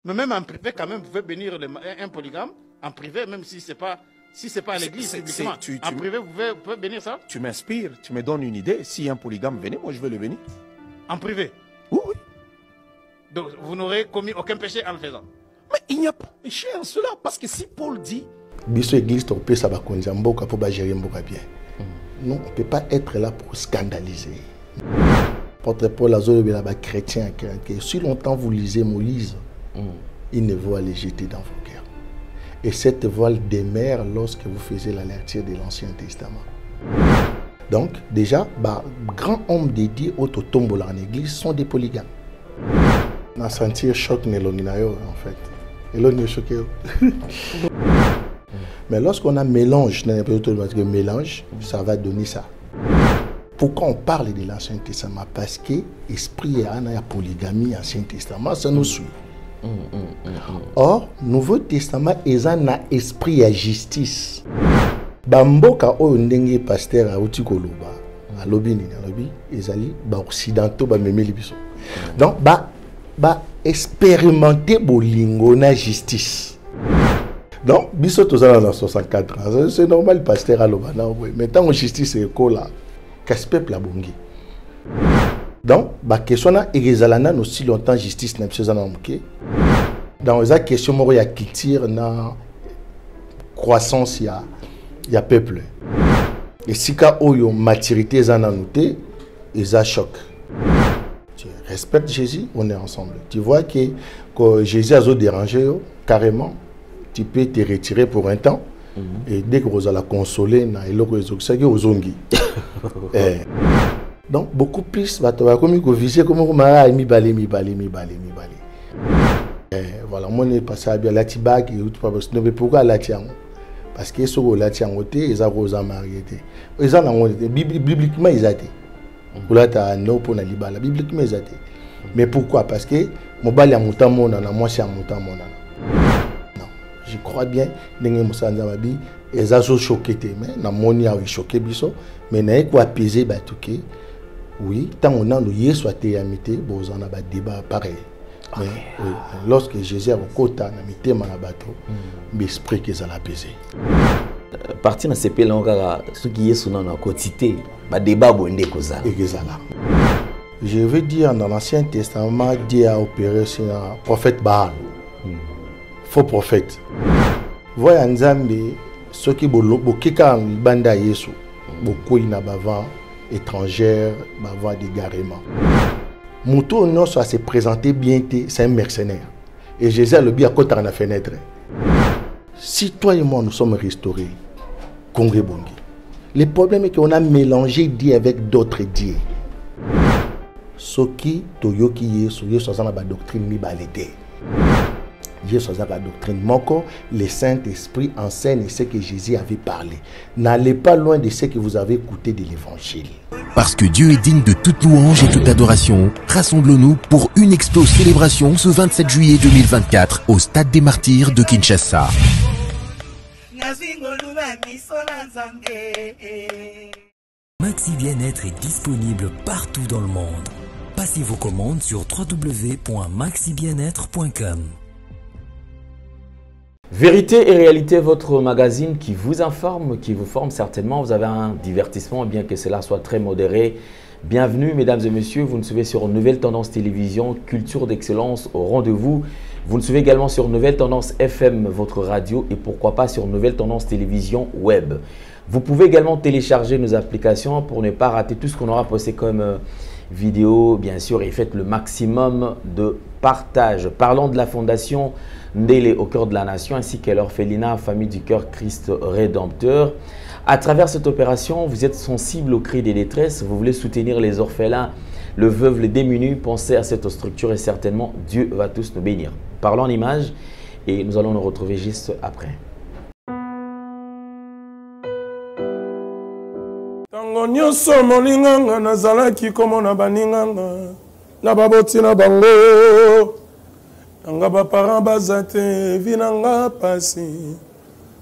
Mais même en privé, quand même, vous pouvez bénir un polygame. En privé, même si ce n'est pas à l'église. En privé, vous pouvez bénir ça. Tu m'inspires, tu me donnes une idée. Si un polygame venait, moi je veux le bénir. En privé? Oui, oui. Donc vous n'aurez commis aucun péché en le faisant? Mais il n'y a pas de péché en cela. Parce que si Paul dit... Biso église, on peut ça mboka pour gérer mboka bien. Non, on ne peut pas être là pour scandaliser. Porte Paul a dit à chrétien que si longtemps vous lisez Moïse, il ne va les jeter dans vos cœurs. Et cette voile demeure lorsque vous faisiez la lecture de l'Ancien Testament. Donc, déjà, grands hommes dédiés au tombola en église sont des polygames. On a senti un choc en fait. Et là, on est choqué. Mais lorsqu'on a mélange, ça va donner ça. Pourquoi on parle de l'Ancien Testament? Parce que l'esprit a la polygamie dans l'Ancien Testament, ça nous suit. Or, Nouveau Testament est un esprit à justice. Bamboka o ndenge pasteur a uti koloba alobi ni alobi ezali ba occidentaux ba memeli biso. Donc ba expérimenter bolingo na justice. Donc biso tozala dans 64 ans, c'est normal pasteur aloba na oui, mais tant justice est kola qu'est-ce peuple a bongi. Donc ba question na ezalana aussi longtemps justice na biso za na moké. Dans les questions moko ya culture na croissance il y a peuple. Et si oyo maturité est en noté, ils a choc. Tu respectes Jésus, on est ensemble. Tu vois que Jésus a dérangé carrément. Tu peux te retirer pour un temps. Et dès que vous allez consoler, donc beaucoup plus, comme vous visez comme vous m'avez mis balé. Voilà, moi je passé à la Tibak et tout, mais pourquoi la tienne? Parce que ce que la tienne ils ont rosé marié. Ils ont bibliquement ils ont été. Pour la ta no pour la libala bibliquement ils ont été. Mais pourquoi? Parce que mon bal a monté mon ana, moi c'est monté mon ana. Non, je crois bien n'engé Moussa Nzamabi ils ont choqué mais na moni a choqué biso mais na quoi apaiser ba touké. Oui, tant on a le Yesu a été amité, bon on a ba débat pareil. Mais oui, lorsque Jésus a côté na mité manabato, l'esprit qu'ils a apaisé. Partir dans ces pays là, ce qui est sur notre quotidien, ba débat bonde kozala. Exactement. Je veux dire dans l'Ancien Testament, Dieu a opéré sur un prophète Baal, faux prophète. Voyez Nzambe, ceux qui bokika banda Yesu, beaucoup ina bavant étrangère, bavant d'égarement. Moutou non soit se présenter bien, c'est un mercenaire. Et Jésus a le bien à côté de la fenêtre. Si toi et moi nous sommes restaurés, Congrès Bongi, le problème est qu'on a mélangé Dieu avec d'autres dieux. Ce qui toyoki yesu yesu azana ba doctrine mi balede. Yesu azana ba doctrine moko, le Saint-Esprit enseigne ce que Jésus avait parlé. N'allez pas loin de ce que vous avez écouté de l'évangile. Parce que Dieu est digne de toute louange et toute adoration, rassemblons-nous pour une explose célébration ce 27 juillet 2024 au Stade des Martyrs de Kinshasa. Maxi Bien-être est disponible partout dans le monde. Passez vos commandes sur www.maxibienêtre.com. Vérité et réalité, votre magazine qui vous informe, qui vous forme certainement. Vous avez un divertissement, bien que cela soit très modéré. Bienvenue, mesdames et messieurs. Vous nous suivez sur Nouvelle Tendance Télévision, culture d'excellence au rendez-vous. Vous nous suivez également sur Nouvelle Tendance FM, votre radio, et pourquoi pas sur Nouvelle Tendance Télévision Web. Vous pouvez également télécharger nos applications pour ne pas rater tout ce qu'on aura posté comme vidéo, bien sûr, et faites le maximum de partage. Parlons de la fondation Ndele au cœur de la nation ainsi qu'à l'orphelinat Famille du Cœur Christ Rédempteur. À travers cette opération, vous êtes sensible aux cris des détresses, vous voulez soutenir les orphelins, le veuve, les démunis, pensez à cette structure et certainement Dieu va tous nous bénir. Parlons en images et nous allons nous retrouver juste après. Nyonso molinganga nazalaki komona baninganga na baboti na bango nanga baparent baza te vi nanga pasi.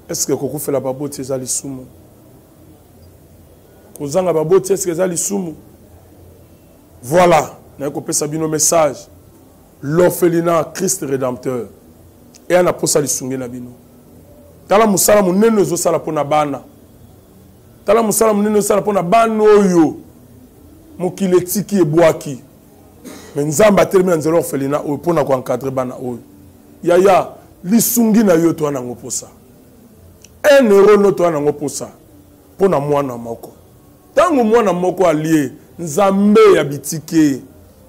Est-ce que kokufela baboti eza lisumu? Kozanga baboti est-ce que eza lisumu? Voilà, na kopesa bino message. l'orphelinat Christ Rédempteur et ana posa lisungi na bino tala musala munene zo sala pona bana tala musala munene sala pona bana oyo mokile tiki ebwaki mais nzamba atelemi na nzela orphelinat oyo pona ko encadrer bana oyo yaya lisungi na yo to ana ngoposa un euro no to ana ngoposa pona mwana moko tango mwana moko alie nzambe ya bitike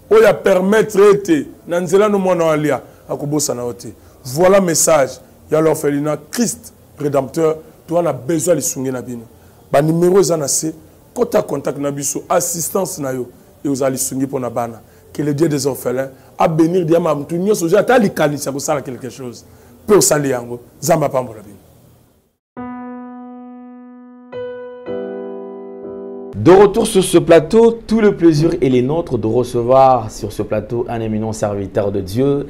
oya permettre ete na nzela no mwana alia akobosa na ote. Voilà message ya l'orphelinat Christ Rédempteur to ana besoin lisungi na bino ba numéro ezana se kota contact na biso assistance na yo et aux lisungi pona bana que le Dieu des orphelins a bénir diama mtu nyoso ja tali kanisa ko sala quelque chose peut sali yango zamba pambola bino. De retour sur ce plateau, tout le plaisir est les nôtres de recevoir sur ce plateau un éminent serviteur de Dieu,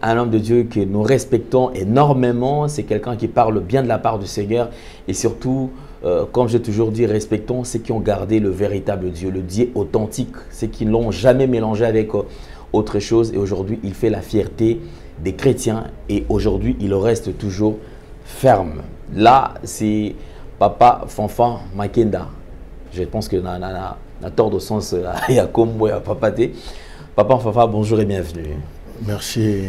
un homme de Dieu que nous respectons énormément. C'est quelqu'un qui parle bien de la part du Seigneur et surtout, comme j'ai toujours dit, respectons ceux qui ont gardé le véritable Dieu, le Dieu authentique, ceux qui ne l'ont jamais mélangé avec autre chose. Et aujourd'hui, il fait la fierté des chrétiens et aujourd'hui, il reste toujours ferme. Là, c'est Papa Fanfan Makenda. Je pense que na tort de sens il y a comme moi Papa T. Papa Fafa, bonjour et bienvenue. Merci.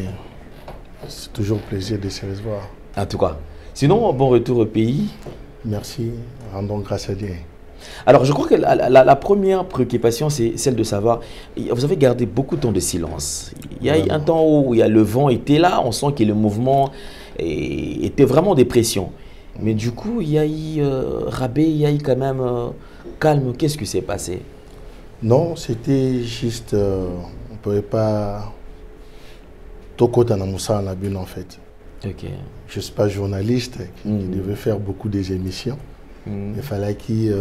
C'est toujours un plaisir de se revoir. En tout cas. Sinon, bon retour au pays. Merci. Rendons grâce à Dieu. Alors, je crois que la première préoccupation, c'est celle de savoir, vous avez gardé beaucoup de temps de silence. Il y a un temps où le vent était là, on sent que le mouvement était vraiment en dépression. Mais du coup, il y a eu rabais, il y a eu quand même calme. Qu'est-ce qui s'est passé? Non, c'était juste, on ne pouvait pas tout côté dans Moussa en Abine en fait. Ok. Je ne suis pas journaliste, qui devait faire beaucoup des émissions. Il fallait qu'il y ait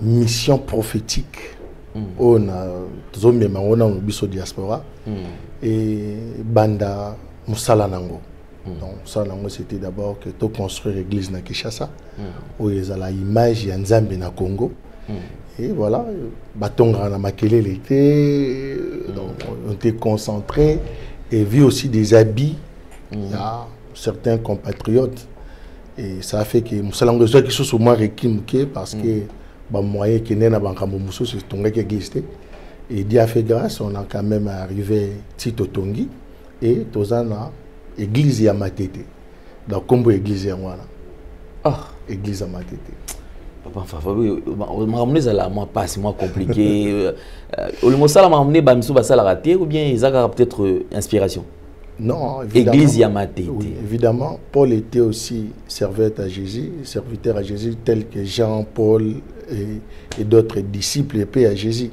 mission prophétique. On a une diaspora et Banda Moussala Nango. Donc, ça, c'était d'abord que tu construire l'église na Kinshasa, où il y a l'image de Nzambe na Congo. Et voilà, Batonga na Makele l'été, on était concentré et vu aussi des habits. Il y a certains compatriotes. Et ça a fait que Moussalango soit qui sont moins réquimés parce que les moyens qui n'ont pas Moussou, c'est ton qui existait. Et Dieu a fait grâce, on a quand même arrivé Tito Tongi et Tozana. Église ya Matete. Dans Combo église ya Mwana. Ah, église ya Matete. Papa Fafa, on m'a ramené ça là, moi pas c'est moins compliqué. Le Moussala m'a ramené Bamsou Basala raté ou bien ils ont peut-être inspiration. Non, évidemment. Église ya Matete. Oui, évidemment, Paul était aussi serviteur à Jésus, tel que Jean, Paul et d'autres disciples et paix à Jésus.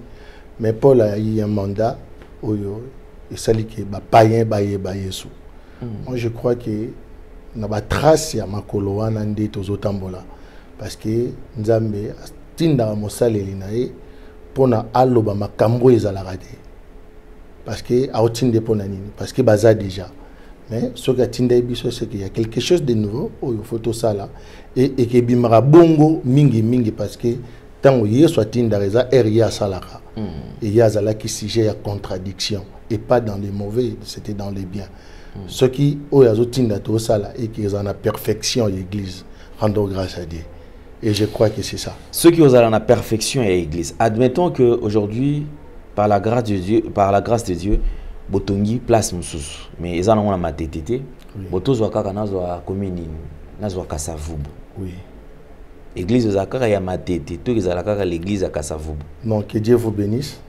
Mais Paul a eu un mandat où il s'allait que païen baye sous. Moi, je crois que nous avons tracé à Makolo Wanande Tozotambola. Parce que nous avons tinda Mosale Linae pour na aloba makambo ezalagade. Parce que aotinde ponanini. Parce que baza déjà. Mais ce que tinda ebiso c'est qu'il y a quelque chose de nouveau au photo sala et que bimara bongo mingi parce que tant que soit tinda reza eria salaka. Et yazala qui sujet à contradiction et pas dans les mauvais, c'était dans les biens. Ceux qui ont tout ça et qui ont la perfection de l'église, rendons grâce à Dieu. Et je crois que c'est ça. Ceux qui ont la perfection de l'église, admettons qu'aujourd'hui, par la grâce de Dieu, Botongi place Moussous. Mais ils ont ma tétété. Botos Wakaka Nazwa Komini, Nazwa Kasavubu. Oui. L'église de Zakara y a ma tété. Tout l'église à Kasavubu. Non, que Dieu vous bénisse.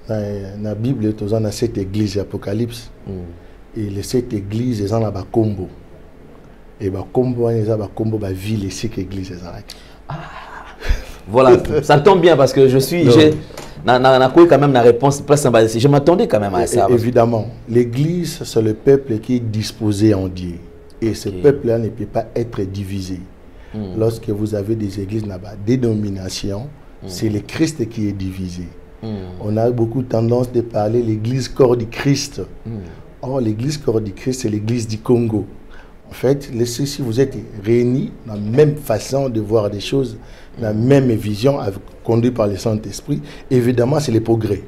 Dans la Bible, nous avons cette église d'Apocalypse. Et les sept églises, ils ont la Bakombo. Et Bakombo, ils ont la Bakombo, la ville et cette église. Voilà, ça tombe bien parce que je suis. N'a quand même la réponse. Je m'attendais quand même à ça. Évidemment, l'église, c'est le peuple qui est disposé en Dieu. Et ce peuple-là ne peut pas être divisé. Lorsque vous avez des églises là-bas, dénominations, c'est le Christ qui est divisé. On a beaucoup tendance de parler de l'église corps du Christ. Or, l'église corps du Christ, c'est l'église du Congo. En fait, si vous êtes réunis dans la même façon de voir des choses, dans la même vision, conduit par le Saint-Esprit, évidemment, c'est le progrès.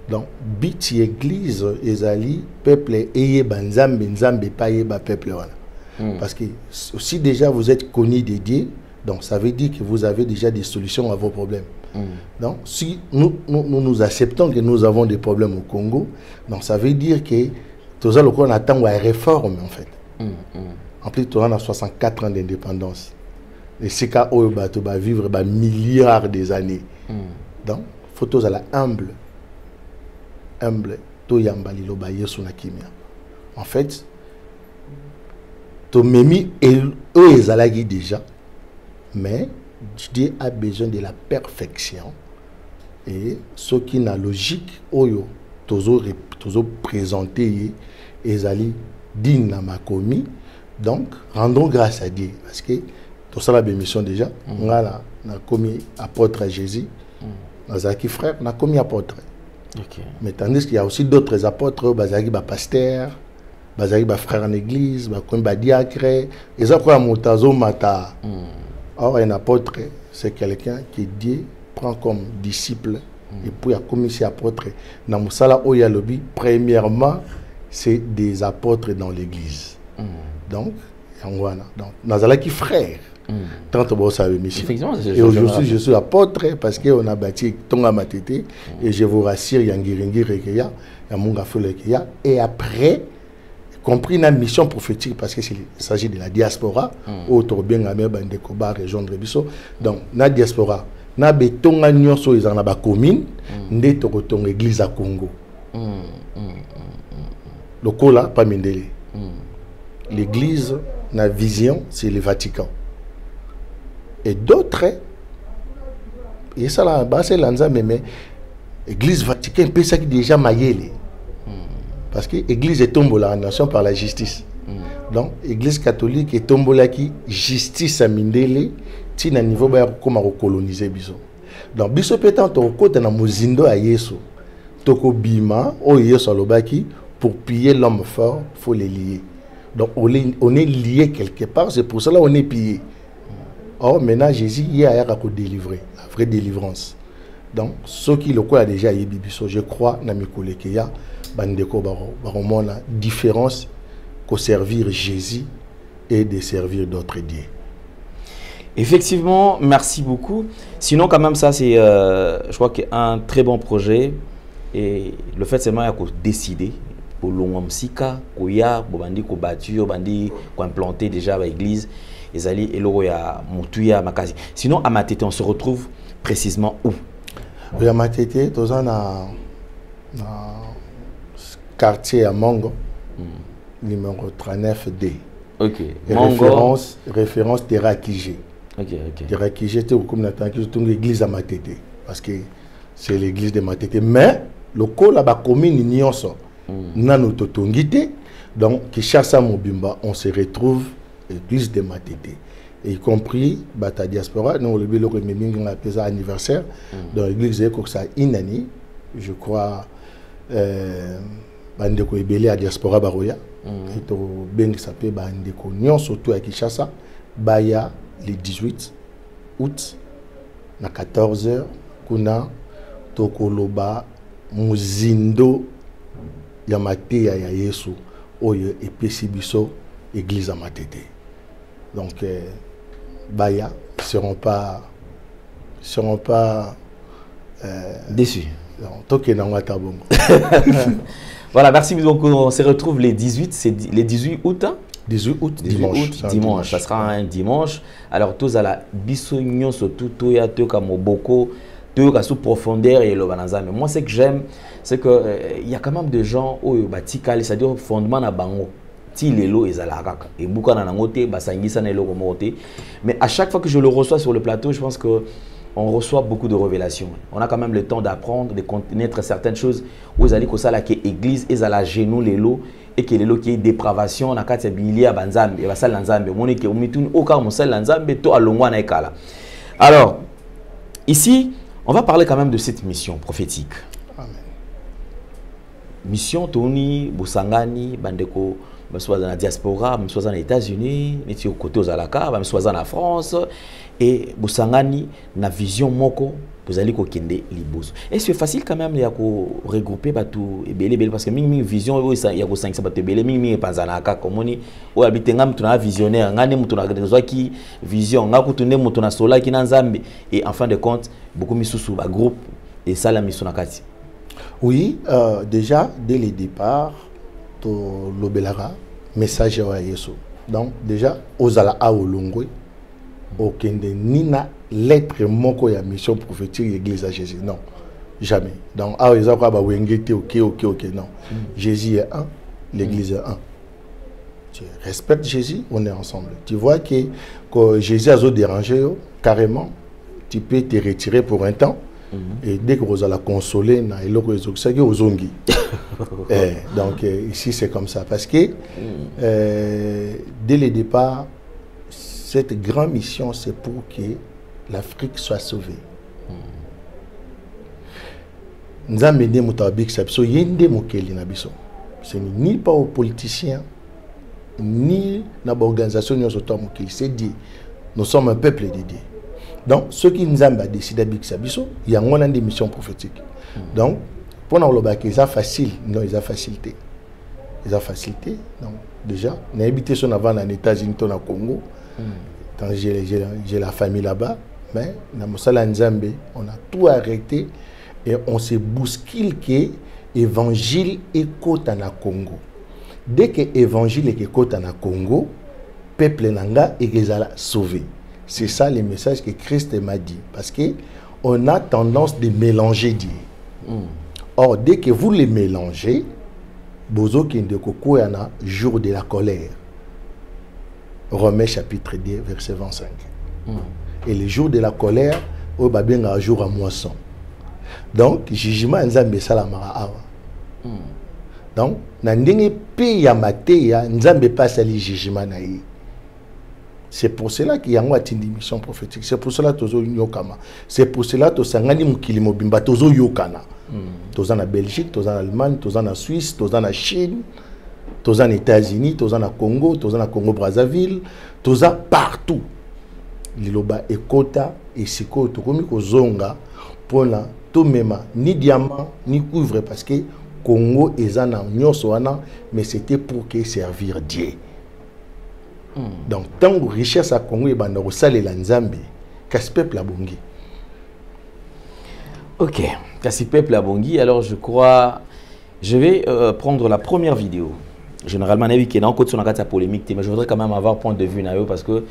Donc, biti église, ezali, peuple, eye banzambe, nzambe, pa yeba peuple. Parce que si déjà vous êtes connu des dieux, donc ça veut dire que vous avez déjà des solutions à vos problèmes. Donc, si nous acceptons que nous avons des problèmes au Congo, donc ça veut dire que tout ça, on attend une réforme, en fait. En plus, on a 64 ans d'indépendance. Et c'est qu'à eux, tu vas vivre milliards des années. Donc, il faut tous aller humble. Humble. En fait, tu m'as mis, eux, ils allaient déjà. Mais Dieu a besoin de la perfection. Et ce qui est logique, oyo, toujours présenté, ils allaient digne à ma commis. Donc, rendons grâce à Dieu. Parce que tout ça, la bémission déjà, on a commis apôtre à Jésus. Nazaki frère, on a commis apôtre. Mais tandis qu'il y a aussi d'autres apôtres, Bazaki pasteur, Bazaki frère en église, comme diacre, et ça quoi moutazo mata. Or un apôtre, c'est quelqu'un qui Dieu prend comme disciple et puis a commis apôtre. Dans Moussala Oyalobi, premièrement, c'est des apôtres dans l'église. Donc, Nazalaki frère. Et aujourd'hui, je suis apôtre parce qu'on a bâti Tonga Matete et je vous rassure, il y a et après, compris la mission prophétique parce qu'il s'agit de la diaspora, autour bien la région de Rebiso. Donc, la diaspora, na betonga nyonso ils en a commune, nde tokotonga église à Congo. Le cola pas mindele. L'église, la vision, c'est le Vatican. Et d'autres, et ça là, c'est l'anzambe, mais l'église vaticaine, peut ça qui déjà maillé. Parce que l'église est tombée la nation par la justice. Donc, l'église catholique est tombée la qui justice à mindele, ti na niveau ba comme recoloniser biso. Donc, biso pétant to côté na mozindo à Yesu. Toko bima o Yesu alobaki pour piller l'homme fort, faut les lier. Donc, on est lié quelque part, c'est pour cela qu'on est pillé. Or, maintenant, Jésus, il y a délivré, la vraie délivrance. Donc, ceux qui le croient déjà, je crois, dans mes collègues, il y a la différence qu'au servir Jésus et de servir d'autres dieux. Effectivement, merci beaucoup. Sinon, quand même, ça, c'est, je crois, un très bon projet. Et le fait, c'est qu'il faut décider. Pour l'Ongomsika, pour bandi ko bâtir, bandi ko implanter déjà l'église. Ezali eloro ya mutuya makazi. Sinon à Matete on se retrouve précisément où? À Matete, tous en a quartier à Mongo, numéro 39D. OK. Mongo. Référence Terakije. OK. Terakije c'est comme l'église à Matete parce que c'est l'église de Matete mais le col là-bas commune nyonso. Nano totongite donc Kinshasa Mobimba on se retrouve l'église de Matete et y compris bata diaspora nous le bilo remember on appelle ça anniversaire dans l'église de Koksa inani je crois bandeko ebele à diaspora baroya et to bengi sapé bandeko nyon surtout à Kinshasa baya le 18 août na 14h kuna tokoloba muzindo ya mateya ya Yesu oyo epesi biso église à Matete. Donc baya seront pas déçus. Voilà, merci beaucoup. On se retrouve les 18, c'est les 18 août. Hein? 18 août, dimanche. Ça sera un dimanche. Alors tous à la bisognon surtout toya toka moboko toka sous profondeur et le banazame. Moi ce que j'aime c'est que il y a quand même des gens au batikali, c'est-à-dire fondement na bango. Ti lelo ezalaka et buka na ngote basangisa na lelo moté. Mais à chaque fois que je le reçois sur le plateau, je pense que on reçoit beaucoup de révélations. On a quand même le temps d'apprendre, de connaître certaines choses. Vous allez que ça là qui est église et ça la genou lelo et que lelo qui est dépravation on a quatre bilier à banzambe et basal nzambe moni ke umituni oka mosal nzambe to alongwa na ekala. Alors ici, on va parler quand même de cette mission prophétique. Amen. Mission Tony Busangani bandeko soit dans la diaspora, soit dans les États-Unis, soit aux Alaka, soit en France, et Busangani na vision moko vous allez kokende liboso. Est-ce que c'est facile quand même de regrouper batou ebele parce que mingi vision il y a ko 500 batou ebele mingi panzana ka komoni o habite ngam tuna visionnaire ngani mutu na rezo ki vision ngaku tunde mutu na sola ki na nzambe et en fin de compte beaucoup misusu ba groupe et ça la mission nakati. Oui, déjà dès le départ to lobelara message wa Yesu. Donc déjà ozala a olongwe okende nina lettre moko ya mission prophétique l'église à Jésus. Non, jamais. Donc, ah, ils ont quoi, ok, non. Jésus est un, l'église est un. Tu respectes Jésus, on est ensemble. Tu vois que Jésus a dérangé, carrément, tu peux te retirer pour un temps. Et dès que vous allez consoler, donc ici c'est comme ça. Parce que dès le départ, cette grande mission, c'est pour que l'Afrique soit sauvée. Nous avons dit que ce n'est ni pas aux politiciens, ni à l'organisation, c'est dit, nous sommes un peuple dédié. Donc, ceux qui nous ont décidé de il y a des missions prophétiques. Donc, pour nous, c'est facile. Non, ils ont facilité. Ils ont facilité. Donc, déjà, nous avons habité sur avant en États-Unis, au Congo. J'ai la famille là-bas. Mais, dans Nzambe, on a tout arrêté et on se bouscule que l'évangile est côté en Congo. Dès que l'évangile est côté en Congo, le peuple nanga est sauvé. C'est ça le message que Christ m'a dit. Parce qu'on a tendance de mélanger Dieu. Or, dès que vous les mélangez, Bozo Kindekoko yana jour de la colère. Romains chapitre 2, verset 25. Et le jour de la colère, au babien un jour à moisson. Donc, jugement nzambe salamara awa. Donc, nandenge pe ya mateya nzambe passe le jugement na yi. C'est pour cela qu'il y a une mission prophétique. C'est pour cela que nous yokama. C'est pour cela que sangani mukili mobimba tozo yokana. Toza na Belgique, toza na Allemagne, toza na Suisse, toza na Chine, toza na États-Unis, toza na Congo Brazzaville, toza partout. Liloba ekota esiko tokomi kozonga pona to mema ni diamant ni cuivre parce que Congo ezana nyonso wana mais c'était pour que servir Dieu. Donc, tant que richesse à Congo et banda rosale la Nzambe, kasi peuple abongi. Ok, kasi peuple abongi. Alors, je crois, je vais prendre la première vidéo. Généralement, on a vu qu'il y a un côté sur la polémique, mais je voudrais quand même avoir point de vue parce que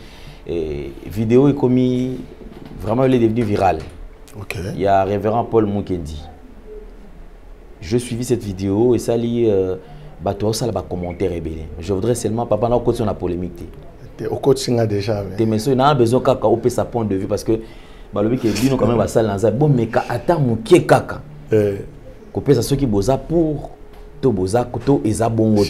vidéo est commis, vraiment, elle est devenue virale. Okay. Il y a révérend Paul Mukendi. Je suivis cette vidéo et ça lit. Ça va commentaire rebelle. Je voudrais seulement papa na côté sur la polémique. Au côté singa déjà. Tes messieurs n'a besoin kaka au sa point de vue parce que balobi que bino quand même va ça lancer bon mais ka ata mukie kaka. Ko pesa ceux qui boza pour to boza to eza bongo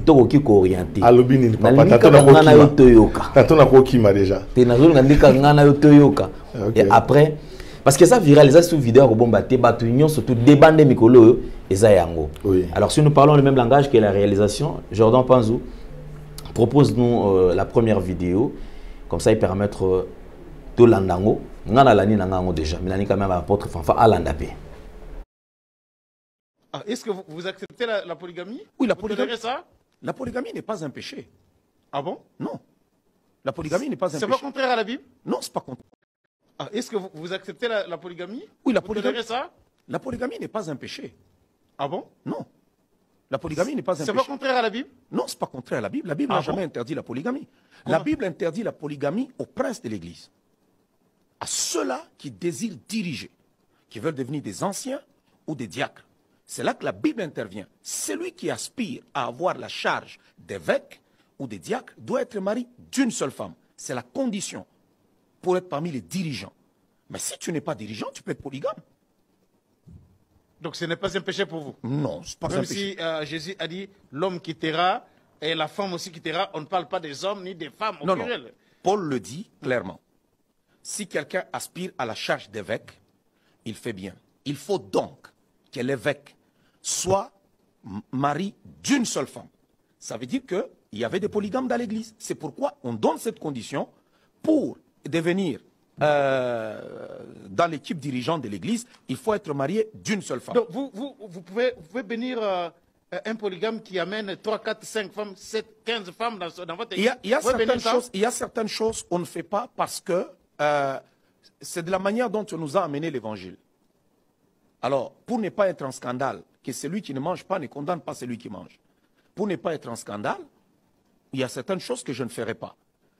to ki ko orienter. Alobi ni papa tatona ko toyoka. Tatona ko kima déjà. Te nazo ngandika ngana yo toyoka. Et après parce que ça viralise sous vidéo ko bomba te batu union surtout débande mikolo yango. Oui. Alors si nous parlons le même langage que la réalisation, Jordan Panzou propose-nous la première vidéo, comme ça il permettre tout l'andango, ngana lani nangango déjà, mais lani quand même apôtre fanfa à l'andapé. Est-ce que vous acceptez la polygamie? Oui, la polygamie n'est pas un péché. Ah bon? Non. La polygamie n'est pas un péché. C'est pas contraire à la Bible? Non, c'est pas contraire. Est-ce que vous acceptez la polygamie? Oui, la polygamie n'est pas un péché. Ah bon? Non. La polygamie n'est pas un péché. C'est pas contraire à la Bible? Non, c'est pas contraire à la Bible. La Bible n'a jamais interdit la polygamie. La Bible interdit la polygamie aux princes de l'Église. À ceux-là qui désirent diriger, qui veulent devenir des anciens ou des diacres. C'est là que la Bible intervient. Celui qui aspire à avoir la charge d'évêque ou de diacre doit être marié d'une seule femme. C'est la condition pour être parmi les dirigeants. Mais si tu n'es pas dirigeant, tu peux être polygame. Donc ce n'est pas un péché pour vous? Non, ce n'est pas un péché. Même si Jésus a dit l'homme quittera et la femme aussi quittera, on ne parle pas des hommes ni des femmes au pluriel. Non. Paul le dit clairement. Si quelqu'un aspire à la charge d'évêque, il fait bien. Il faut donc que l'évêque soit mari d'une seule femme. Ça veut dire qu'il y avait des polygames dans l'église. C'est pourquoi on donne cette condition pour devenir dans l'équipe dirigeante de l'église, il faut être marié d'une seule femme. Donc vous pouvez bénir un polygame qui amène 3, 4, 5 femmes, 7, 15 femmes dans votre église. Il y a certaines choses qu'on ne fait pas parce que c'est de la manière dont on nous a amené l'évangile. Alors, pour ne pas être en scandale, que celui qui ne mange pas ne condamne pas celui qui mange. Pour ne pas être en scandale, il y a certaines choses que je ne ferai pas.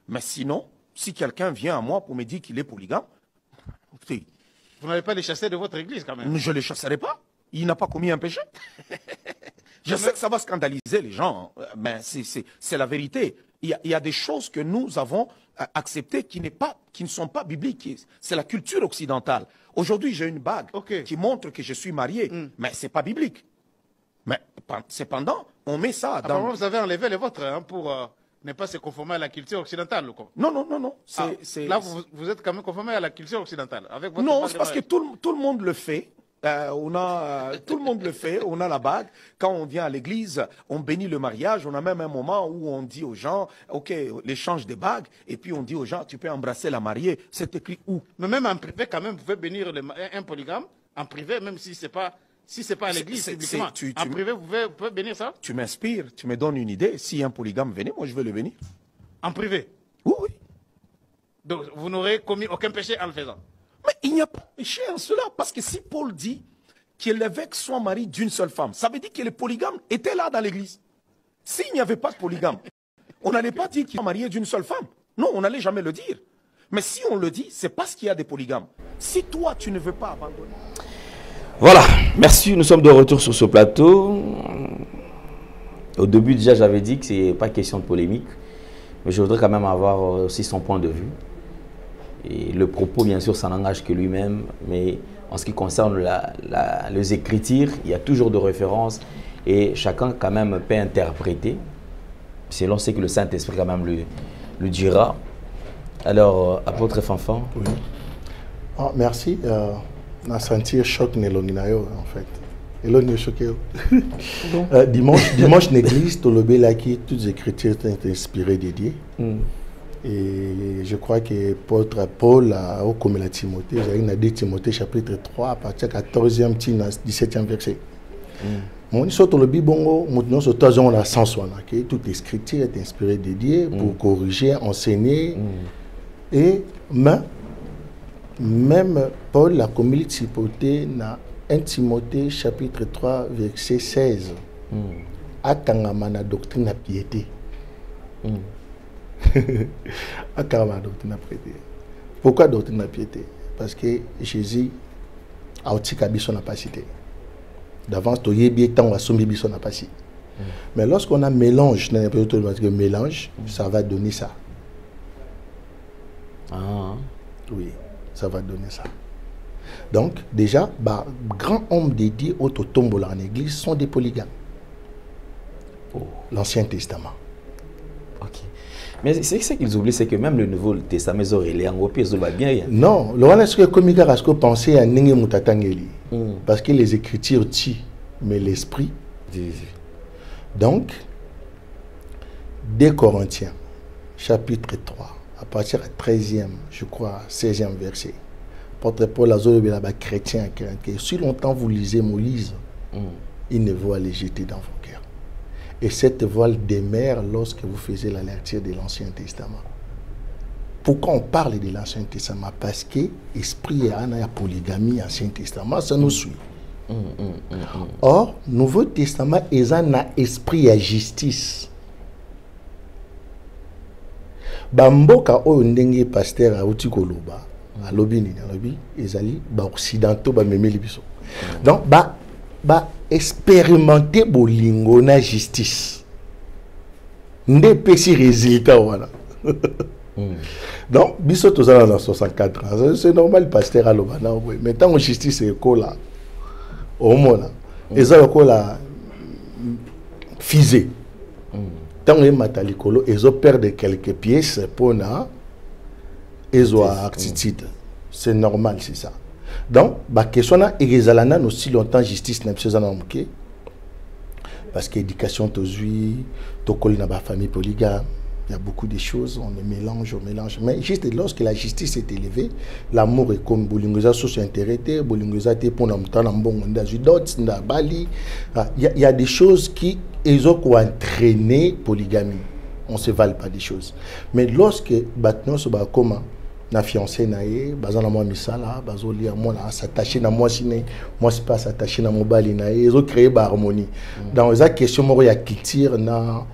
Mais sinon, si quelqu'un vient à moi pour me dire qu'il est polygame, vous n'allez pas les chasser de votre église quand même. Je ne les chasserai pas. Il n'a pas commis un péché. Je sais que ça va scandaliser les gens, mais c'est la vérité. Il y a des choses que nous avons acceptées qui ne sont pas bibliques. C'est la culture occidentale. Aujourd'hui, j'ai une bague qui montre que je suis marié, mais ce n'est pas biblique. Mais cependant, on met ça dans... Apparemment, vous avez enlevé les vôtres pour ne pas se conformer à la culture occidentale. Non. Là, vous êtes quand même conformé à la culture occidentale. Avec votre non, c'est parce que tout le monde le fait. Tout le monde le fait, on a la bague. Quand on vient à l'église, on bénit le mariage. On a même un moment où on dit aux gens, ok, l'échange des bagues. Et puis on dit aux gens, tu peux embrasser la mariée. C'est écrit où? Mais même en privé, quand même, vous pouvez bénir un polygame. En privé, même si c'est pas à l'église, en privé, vous pouvez bénir ça? Tu m'inspires, tu me donnes une idée. Si un polygame venait, moi je veux le bénir. En privé? Oui. Donc vous n'aurez commis aucun péché en le faisant? Mais il n'y a pas de péché en cela, parce que si Paul dit que l'évêque soit marié d'une seule femme, ça veut dire que le polygame était là dans l'église. S'il n'y avait pas de polygame, on n'allait pas dire qu'il est marié d'une seule femme. Non, on n'allait jamais le dire. Mais si on le dit, c'est parce qu'il y a des polygames. Si toi, tu ne veux pas abandonner... Voilà, merci, nous sommes de retour sur ce plateau. Au début, déjà, j'avais dit que ce n'est pas question de polémique, mais je voudrais quand même avoir aussi son point de vue. Et le propos, bien sûr, ça n'engage que lui-même, mais en ce qui concerne les écritures, il y a toujours de références et chacun quand même peut interpréter selon ce que le Saint-Esprit quand même lui dira. Alors, apôtre Fanfan. Oui. Oh, merci. On a senti un choc en fait. Dimanche l'église, toutes les écritures sont inspirées dédiées. Et je crois que Paul a comme la Timothée, il a dit Timothée chapitre 3 à partir du 14e 17e verset. Mon histoire le Bibongo, maintenant sur 3 ans on a 160 toute l'écriture est inspirée dédiée pour corriger, enseigner et même Paul a commis Timothée dans 1 Timothée chapitre 3 verset 16. Atangama na doctrine à piété. Pourquoi doctrine de la piété? Parce que Jésus a aussi son capacité. D'avance, son capacité. Mais lorsqu'on a mélange, ça va donner ça. Oui, ça va donner ça. Donc, déjà, grands hommes dédiés au tombola en église sont des polygames. L'Ancien Testament. Ok. Mais c'est ce qu'ils oublient, c'est que même le Nouveau Testament, ils ont bien. Non, le roi est-ce que comme il a pensé à Nenge Mutatangeli, parce que les Écritures tuent, mais l'Esprit. Donc, 2 Corinthiens, chapitre 3, à partir du 13e, je crois, 16e verset. Apôtre Paul a dit à chrétien que si longtemps vous lisez Moïse, il ne va les jeter dans vos cœurs. Et cette voile demeure lorsque vous faisiez la lecture de l'Ancien Testament. Pourquoi on parle de l'Ancien Testament? Parce que l'esprit et la polygamie, l'Ancien Testament, ça nous suit. Or, Nouveau Testament, il a un esprit à justice. Bamboka o ndenge pasteur a uti koloba alobi ni alobi ezali ba occidentaux ba memeli biso. Donc ba expérimenter bolingo na justice. Nde pesi résultat wana. Donc biso tozala dans 64 ans. C'est normal pasteur aloba na boy. Mais tant justice est kola. Au mona. Ezala kola fisé. Tant que matalikolo, ils ont perdu quelques pièces pour na, ils ont attitude. C'est normal, c'est ça. Donc, la question est que nous aussi longtemps justice n'a pas parce que l'éducation aujourd'hui, tu connais la famille polygame, Il y a beaucoup de choses, on les mélange, on mélange. Mais juste lorsque la justice est élevée, l'amour est comme Bolingoza socio-intérêté, Bolingoza te pour Bali. Il y a des choses qui ont entraîné polygamie. On ne se vale pas des choses. Mais lorsque Batno se bat comme na fiancé nae, bazana moi misala, bazoli à moi s'attacher na moi siné, moi c'est pas s'attacher na mobali nae, ils ont créé ba harmonie. Dans les questions moi il y a qui tire na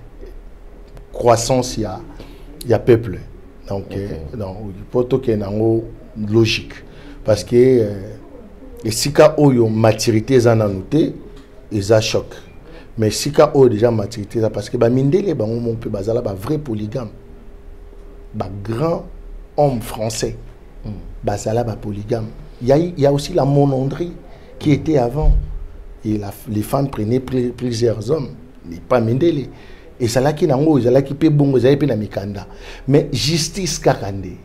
croissance il y a peuple. Donc donc poto que na logique parce que et si ka oyo maturité za na noté, ils a choc. Mais si ka oyo déjà maturité ça parce que ba mindele ba on peut bazala ba vrai polygame. Ba grand homme français, Basala polygame. Il y a aussi la monondrie qui était avant. Et les femmes prenaient plusieurs hommes, pas Mendele. Et ça là qui n'a pas, ça là qui peut bon, ça peut na mikanda. Mais justice kakande.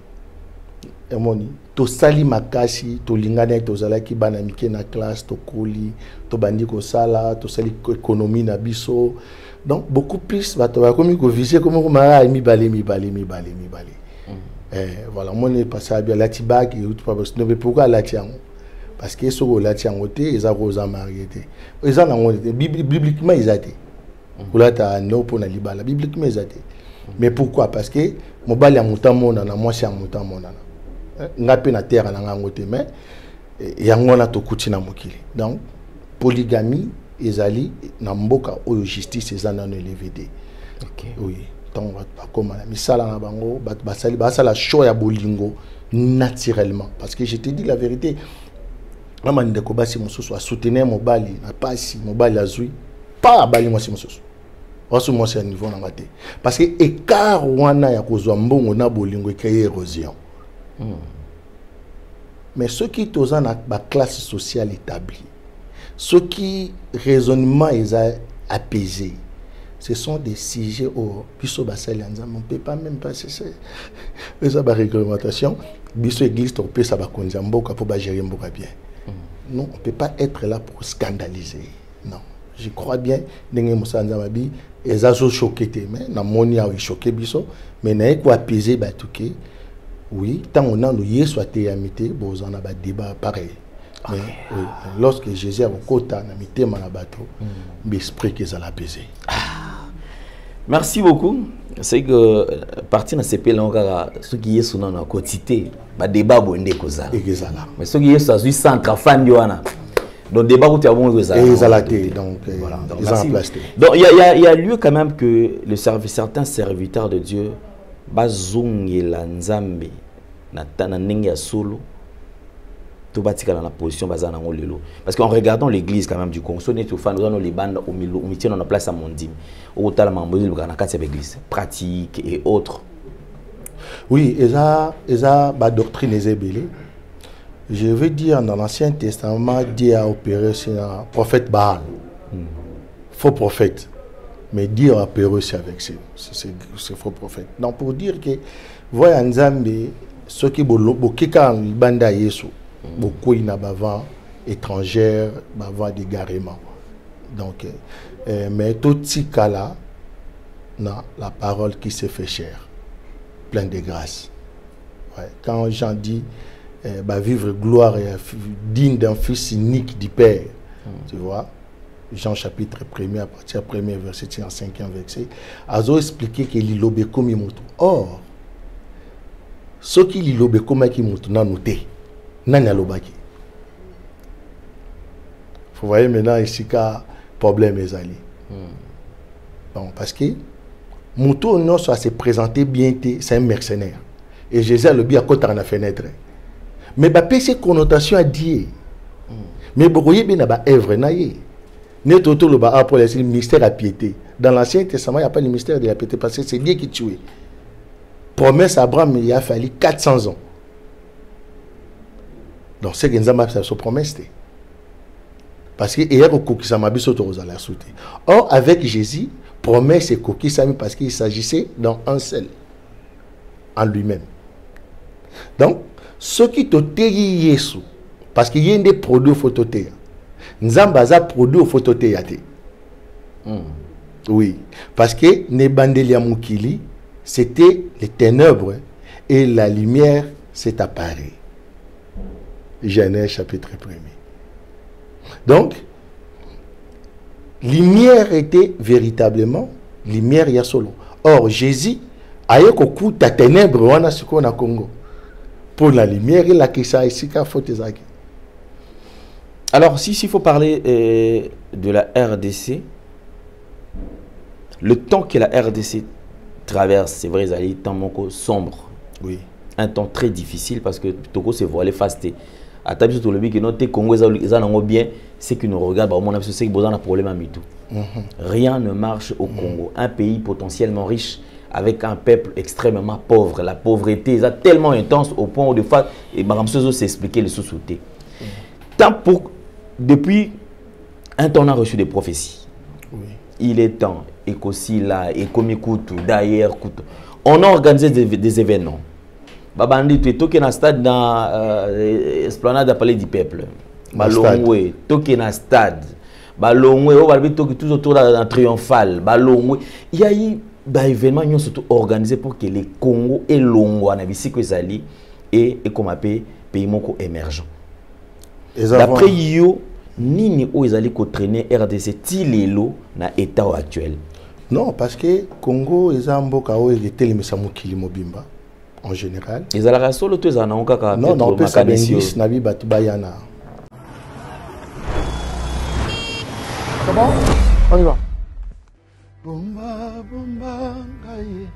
Emoni, to sali makasi, to lingana to zala ki bana mike na classe, to koli, to bandi ko sala, to sali économie na biso. Donc beaucoup plus, bah to va comme ko viser comme ko mara mi balé. Voilà, moi je passé à bien la tibak et pourquoi la tiang parce que ce que la tiang ils ont rosé marié ils ont bibliquement ils étaient pour la ta no pour na libala bibliquement ils étaient mais pourquoi parce que mon bal ya mutamo na moi c'est mutamo na ngape na terre na ngote mais yango na to kutina mokili donc polygamie ezali na mboka oyo justice ezana na levede. OK, oui. Comme misala bango basala show ya bolingo naturellement parce que je te dis la vérité maman ndeko basi mususu a soutenir mobali na pasi mobali azui pas bali moi mususu wasu moi c'est niveau na ngate parce que écart wana ya kozwa mbongo na bolingo créer érosion. Mais ceux qui toza na ba classe sociale établie ceux qui raisonnement est apaisé, ce sont des sujets au biso basali anzam on peut pas même passer ça ba réglementation biso église to peut ça ba konza mboka pour ba gérer mboka bien. Non, on peut pas être là pour scandaliser. Non, je crois bien ndenge musanza mabi ezazo choqué mais na moni a choqué biso mais na ko apaiser ba tuké. Oui, tant on a nous yeso até amité bozana ba débat pareil. Mais oui, lorsque Jésus a kota na mitema na bato l'esprit que ça l'a apaisé. Merci beaucoup. C'est que partir dans ces pays là, ceux qui sont dans la quotité, bah débat bonde kozala. Mais ceux qui sont dans centre fan diwana. Donc débat où tu as bon kozala. Donc voilà. Donc il y a lieu quand même que certains serviteurs de Dieu bazongela nzambe na tana ninga solo. Tout bâtir dans la position bazana ngolelo parce qu'en regardant l'église quand même du Congo sonné tout fan nous avons les bandes au milieu on tient dans la place à Mondim au tal mambozi le kana kati église pratique et autres. Oui, eza ba doctrine ezebele. Je veux dire dans l'Ancien Testament Dieu a opéré sur un prophète Baal. Faux prophète. Mais Dieu a opéré aussi avec ce faux prophète. Donc pour dire que voyez Nzambe ceux qui bokika banda Yesu beaucoup il n'a pas étrangère, pas d'égarement. Donc, mais tout ce cas-là, la parole qui se fait chère, plein de grâce. Ouais. Quand Jean dit vivre gloire et digne d'un fils unique du Père, tu vois, Jean chapitre 1er, à partir du 1er verset, 5e verset, a expliqué que l'ilobé comme il monte. Or, ceux qui l'ilobé comme il monte, n'a noté. Nani alobaki. Vous voyez maintenant ici qu'un problème est allé. Bon, parce que Moutou non soit se présenter bien, c'est un mercenaire. Et Jésus a le bien à côté de la fenêtre. Mais bah ces connotations à dire. Mais vous voyez bien la œuvre naïe. Ne toto le ba pour le ministère à piété. Dans l'Ancien Testament il n'y a pas le mystère de la piété parce que c'est Dieu qui tue. Promesse à Abraham il a fallu 400 ans. Donc c'est que nous avons fait promesse. Parce que hier au coquille ça m'a bis autorisé la sauter. Or avec Jésus promesse et coquille ça parce qu'il s'agissait d'un un seul en lui-même. Donc ceux qui te téye Yesu parce qu'il y a des produits phototé. Nzambaza produit phototé. Oui, parce que ne bandelia mukili c'était les ténèbres et la lumière s'est apparue. Genèse chapitre 1er. Donc, lumière était véritablement lumière ya solo. Or, Jésus a eu beaucoup de ténèbres wana siko na Congo. Pour la lumière, il a qui ça ici qu'a faut ezaki. Alors, s'il faut parler de la RDC, le temps que la RDC traverse, c'est vrai, il y a un temps sombre. Oui. Un temps très difficile parce que Togo se voit aller faster. À tabi sur le but que notre Congo est bien, c'est qu'ils nous regardent, on a c'est que un problème à tout. Rien ne marche au Congo. Un pays potentiellement riche avec un peuple extrêmement pauvre. La pauvreté est tellement intense au point où de fait, et Mme Sozo s'est expliqué le sous-sauté. Depuis un temps, on a reçu des prophéties. Oui. Il est temps, et qu'aussi là, et comme écoute, d'ailleurs, on a organisé des événements. Babandi, tu es toqué dans le stade dans l'esplanade à Palais du Peuple. Balongwe, toqué dans le stade. Balongwe, on va le toquer tout autour d'un triomphal. Balongwe. Il y a eu des événements qui sont surtout organisés pour que les Congo et Longo, on a vu que ça allait, et comme appelé pays émergent. D'après Yo, Nini ou ils allaient traîner RDC Tilelo dans l'état actuel. Non, parce que Congo est un mboka où il était le Mesamukili Mobimba en général. Ils allaient solo tous en un cas. Non, non, on peut s'abendir Nabi Batubayana. C'est bon? On y va. Bomba, bomba, gaye.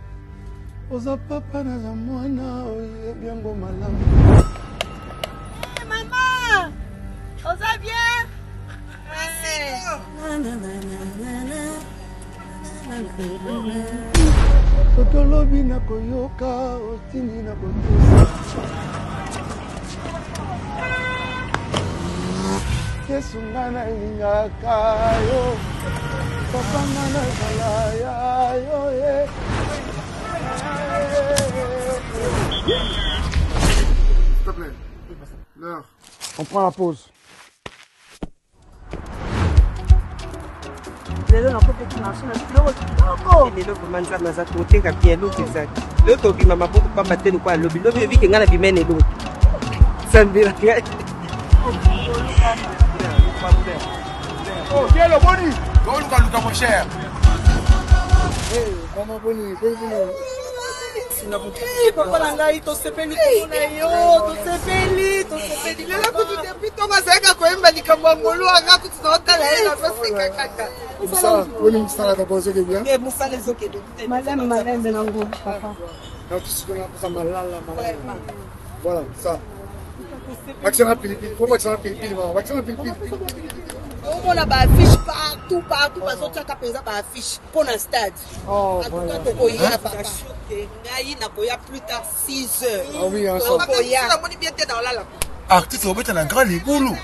Oza papa na zamwana, oye biango malam. Maman! Oza bien? Sotolobi na koyoka, ostini na kotosa. Yesu ngana ingaka yo. Papa ngana kalaya yo ye. S'il te plaît. L'heure. On prend la pause. Lelo na kope kinasho na lelo kitoko. Lelo komanja na za kotenga bien lo kezaki. Lelo to bima maboko pa matelo kwa lobi. Lobi vi ke ngana bimene lo. Sambira ke. Oh, viens le boni. Go Luka mon cher. Hey, maman boni, boni. Papa ngai to sepeli kuna yo, to sepeli. Lelo ko tutepi to maseka ko emba likambo ngolo anga ku tunotala ela fasika kaka. Musala, boni musala ta poser que bien. Eh, musala zoke de. Madame nango papa. Non, tu sais qu'on a malala. Voilà, ça. Vaccin à pilipili, faut vaccin à pilipili, vaccin à pilipili. On a ba affiche partout, parce que tu as pesé ba affiche pour un stade. Oh, voilà. Il y a plus tard 6 heures. Ah oui, hein, ça. Artiste, on met un grand boulot.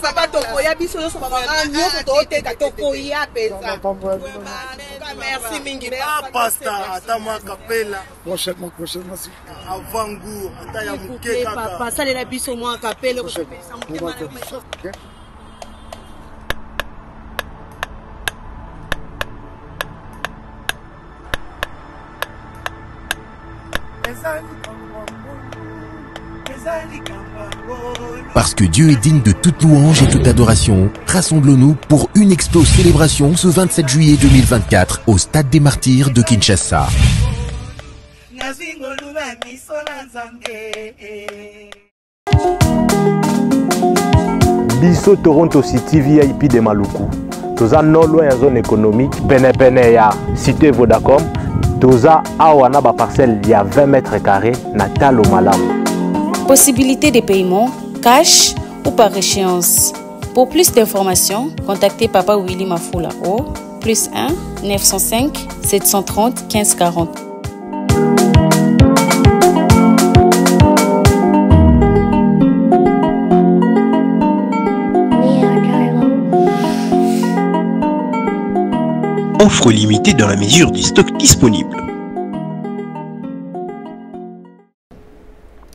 Papa Tokoya biso yo soba nyo to teka Tokoya pesa. Merci mingi. Pasta atama kapela. Prochainement. Avant goût, ataya muke kaka. Papa salela biso moi kapela ko pesa. Parce que Dieu est digne de toute louange et toute adoration, rassemblons-nous pour une explose célébration ce 27 juillet 2024 au Stade des Martyrs de Kinshasa. Biso Toronto City VIP de Maluku. Toza non loin en zone économique, pene ya cité Vodacom. Toza awana ba parcelle il y a 20 mètres carrés na talo malamu. Possibilité de paiement, cash ou par échéance. Pour plus d'informations, contactez Papa Willy Mafoula au +1 905 730 1540. Offre limitée dans la mesure du stock disponible.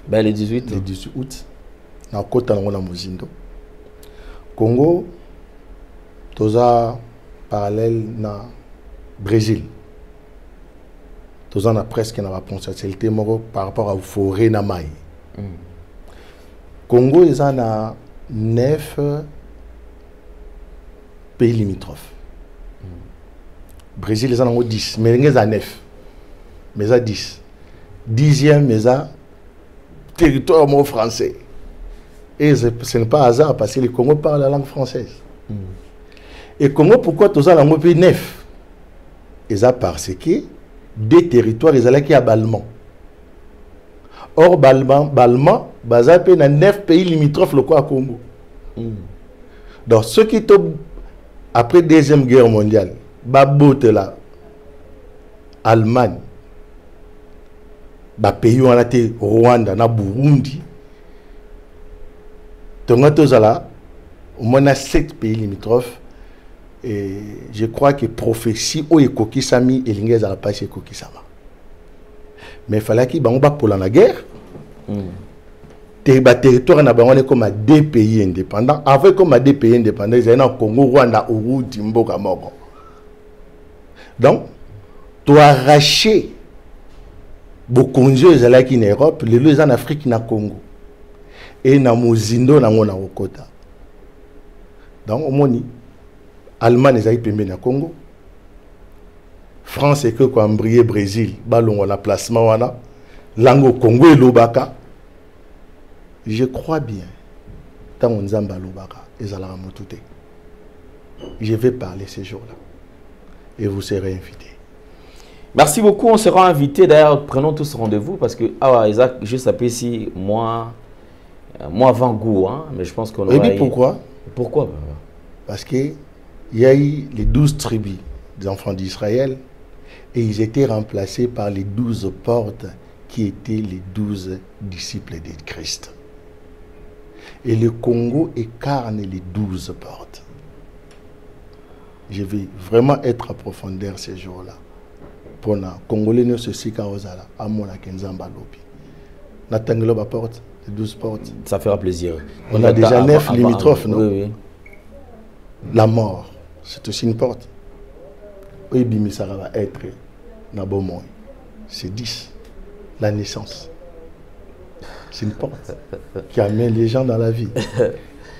Ben, le 18 août, na kota na Mozindo. Congo, toza parallèle na Brésil. Tous on a presque une responsabilité par rapport à forêt na mai. Congo ils en a 9 pays limitrophes. Brésil ils en ont 10, mais ils en ont 9. Mais ils ont 10. 10e mais ça territoire mot français. Et ce n'est pas hasard parce que le Congo parle la langue française. Et Congo, pourquoi tous les langues pays 9? Et ça parce que des territoires, ils allaient qui à Balman. Or, Balman, il y a 9 pays limitrophes le à Congo. Donc, ceux qui sont après la Deuxième Guerre mondiale, Babote là, Allemagne, pays où on a été Rwanda, na Burundi, au moins 7 pays limitrophes. Et je crois que prophétie ou ekoki sami et l'ingé à la passe ekoki sama. Mais il fallait qu'il y ait pour la guerre. Territoire na bango comme à 2 pays indépendants. Avec comme à 2 pays indépendants, il y a Congo, Rwanda, Urundi, Mboka, Moko. Donc, tu arracher beaucoup de choses en Europe, les deux en Afrique, en Congo. Et na Mozindo, na Okota. Donc, au moins, Allemagne est pembé na Congo. France est que quoi embrayé Brésil, ballon la placement wana. Lango Congo et Lobaka. Je crois bien. Tant on zamba Lobaka, et ala motute. Je vais parler ces jours-là. Et vous serez invités. Merci beaucoup, on sera invités. D'ailleurs, prenons tous rendez-vous parce que Isaac, juste après ici, moi avant goût, hein, mais je pense qu'on aura. Et pourquoi? Pourquoi? Parce que il y a eu les 12 tribus des enfants d'Israël et ils étaient remplacés par les 12 portes qui étaient les 12 disciples de Christ. Et le Congo incarne les 12 portes. Je vais vraiment être à profondeur ces jours-là. Pour les Congolais, nous sommes Kaozala, à Mona Kenzamba Lopi. Natangelo ba porte, les 12 portes. Ça fera plaisir. On a déjà 9 limitrophes, non? Oui. La mort. C'est aussi une porte. Oui, ça va être Nabomoy. C'est 10. La naissance. C'est une porte qui amène les gens dans la vie.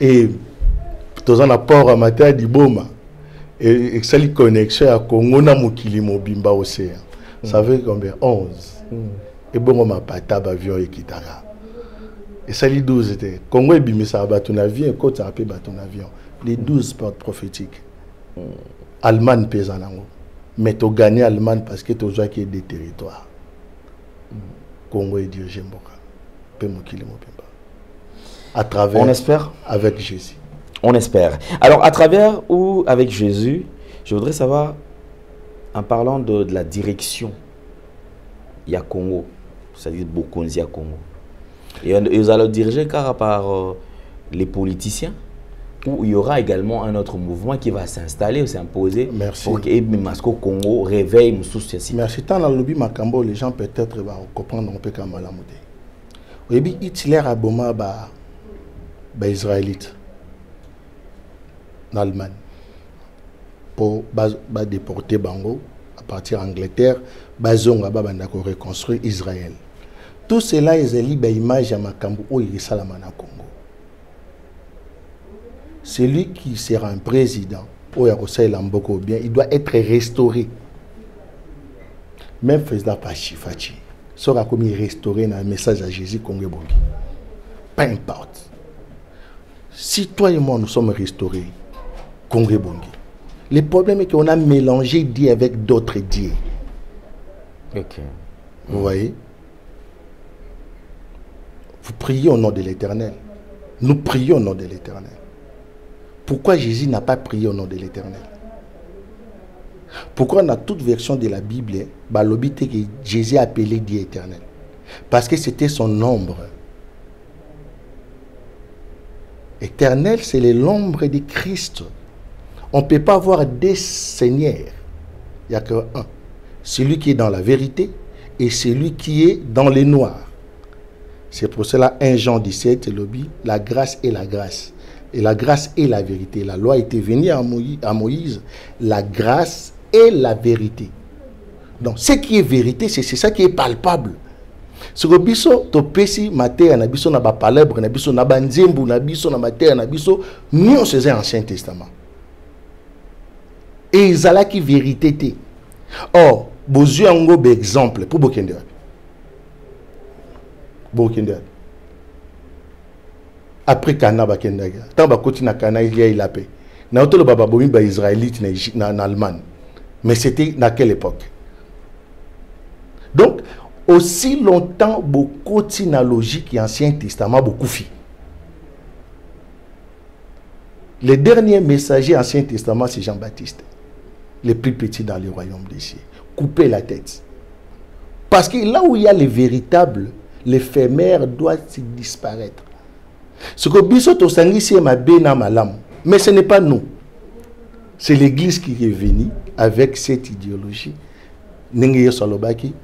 Et tous en apport à matière d'Iboma. Et ça les connexion à Congo na Mokili Mobimba Océan. Ça fait combien? 11. Et bon, ma pata avion et Kitara. Et ça les 12 étaient. Congo et Bimisa va ton avion et Côte à ton avion. Les 12 portes prophétiques. Allemagne pèse en ango. Mais tu gagnes Allemagne parce que tu as des territoires. Congo est dirigé à travers. On espère. Avec Jésus. On espère. Alors, à travers ou avec Jésus, je voudrais savoir, en parlant de la direction, il y a Congo, c'est-à-dire Bokonzi à Congo. Et vous allez diriger car par les politiciens, où il y aura également un autre mouvement qui va s'installer ou s'imposer pour que le Congo réveille Moussous. Merci. Tant dans le lobby Makambo, les gens peut-être vont comprendre un peu comme la mode. Et puis Hitler a bombé les Israélites en Allemagne pour déporter Bango à partir d'Angleterre, Bazonga pour reconstruire Israël. Tout cela est lié à l'image de Makambo où il est Salamana Congo. Celui qui sera un président, il doit être restauré. Même faisant pas Chifachi, sera comme il restauré dans un message à Jésus Congo Bongi. Peu importe. Si toi et moi nous sommes restaurés, Congo Bongi. Le problème est qu'on a mélangé Dieu avec d'autres dieux. Okay. Vous voyez? Vous priez au nom de l'Éternel. Nous prions au nom de l'Éternel. Pourquoi Jésus n'a pas prié au nom de l'Éternel? Pourquoi dans toute version de la Bible, que Jésus a appelé Dieu éternel? Parce que c'était son ombre. Éternel, c'est l'ombre de Christ. On ne peut pas avoir deux seigneurs. Il n'y a qu'un. Celui qui est dans la vérité et celui qui est dans les noirs. C'est pour cela 1 Jean 17, la grâce et la grâce. Et la grâce et la vérité. La loi était venue à Moïse. La grâce et la vérité. Donc, ce qui est vérité, c'est ça qui est palpable. Ce que biso to pesi mater na biso na ba palabre na biso na banzembu na biso na mater na biso ni on faisait Ancien Testament. Et ils qui vérité té. Or, bozu yango be exemple pour bokende. Bokende. Après Kana ba kendaga. Tant ba koti na Kana il y a il a paix. Na otolo baba bomi ba israélite na Allemagne. Mais c'était dans quelle époque? Donc aussi longtemps, beaucoup de logique et Ancien Testament, beaucoup fit. Le dernier messager Ancien Testament, c'est Jean-Baptiste. Le plus petit dans le royaume des cieux. Couper la tête. Parce que là où il y a les véritables, l'éphémère doit se disparaître. Ce que Bissot Osangi, c'est ma béna malam. Mais ce n'est pas nous. C'est l'Église qui est venue avec cette idéologie.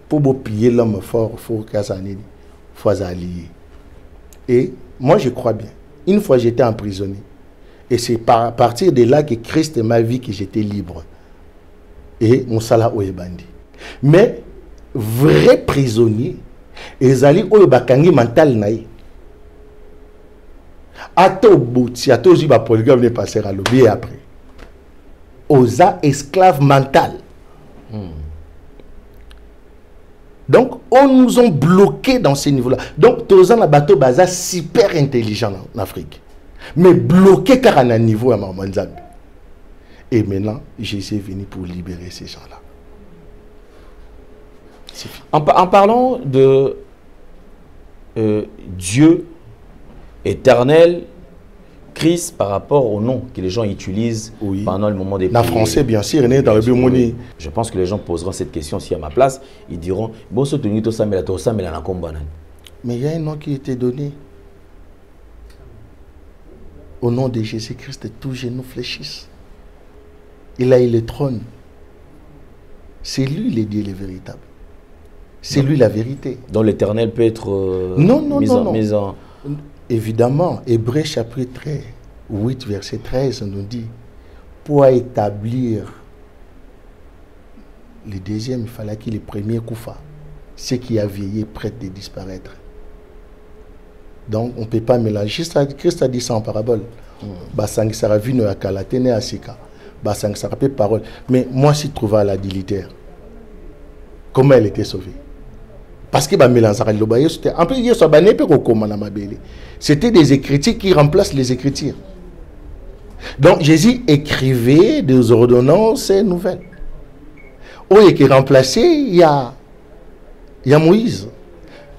Pour piller l'homme fort, faut allier. Et moi je crois bien. Une fois j'étais emprisonné. Et c'est à partir de là que Christ m'a vu que j'étais libre. Et mon sala oyebandi. Mais vrai prisonnier, ils allaient oyebakangi mental naï. Ato bouti, ato ziba polygame ne passer à l'objet après. Osa esclave mental. Donc, on nous a bloqués dans ces niveaux-là. Donc, tous les bateaux baza super intelligents en Afrique. Mais bloqués car à un niveau à Mamanzab. Et maintenant, Jésus est venu pour libérer ces gens-là. En parlant de Dieu éternel, Christ par rapport au nom que les gens utilisent pendant le moment des prières. En français, bien sûr, dans le biomoni. Je pense que les gens poseront cette question si à ma place. Ils diront, bon, ce que tu as mais il y a un nom qui a été donné. Au nom de Jésus-Christ, tous genou fléchissent. Il a eu le trône. C'est lui le Dieu, le véritable. C'est lui la vérité. Donc l'éternel peut être mis en... Évidemment, Hébreux chapitre 8, verset 13, nous dit, pour établir le deuxième, il fallait qu'il le premier koufa, ce qui a vieilli près de disparaître. Donc, on ne peut pas mélanger. Christ a dit ça en parabole. Basang sera vu à Kalatene à Sika. Basang sera peu parole. Mais moi, si je trouvais la dilitaire, comment elle était sauvée? Parce que c'était des écritures qui remplacent les écritures. Donc Jésus écrivait des ordonnances nouvelles. Où qui remplacé, il y a Moïse.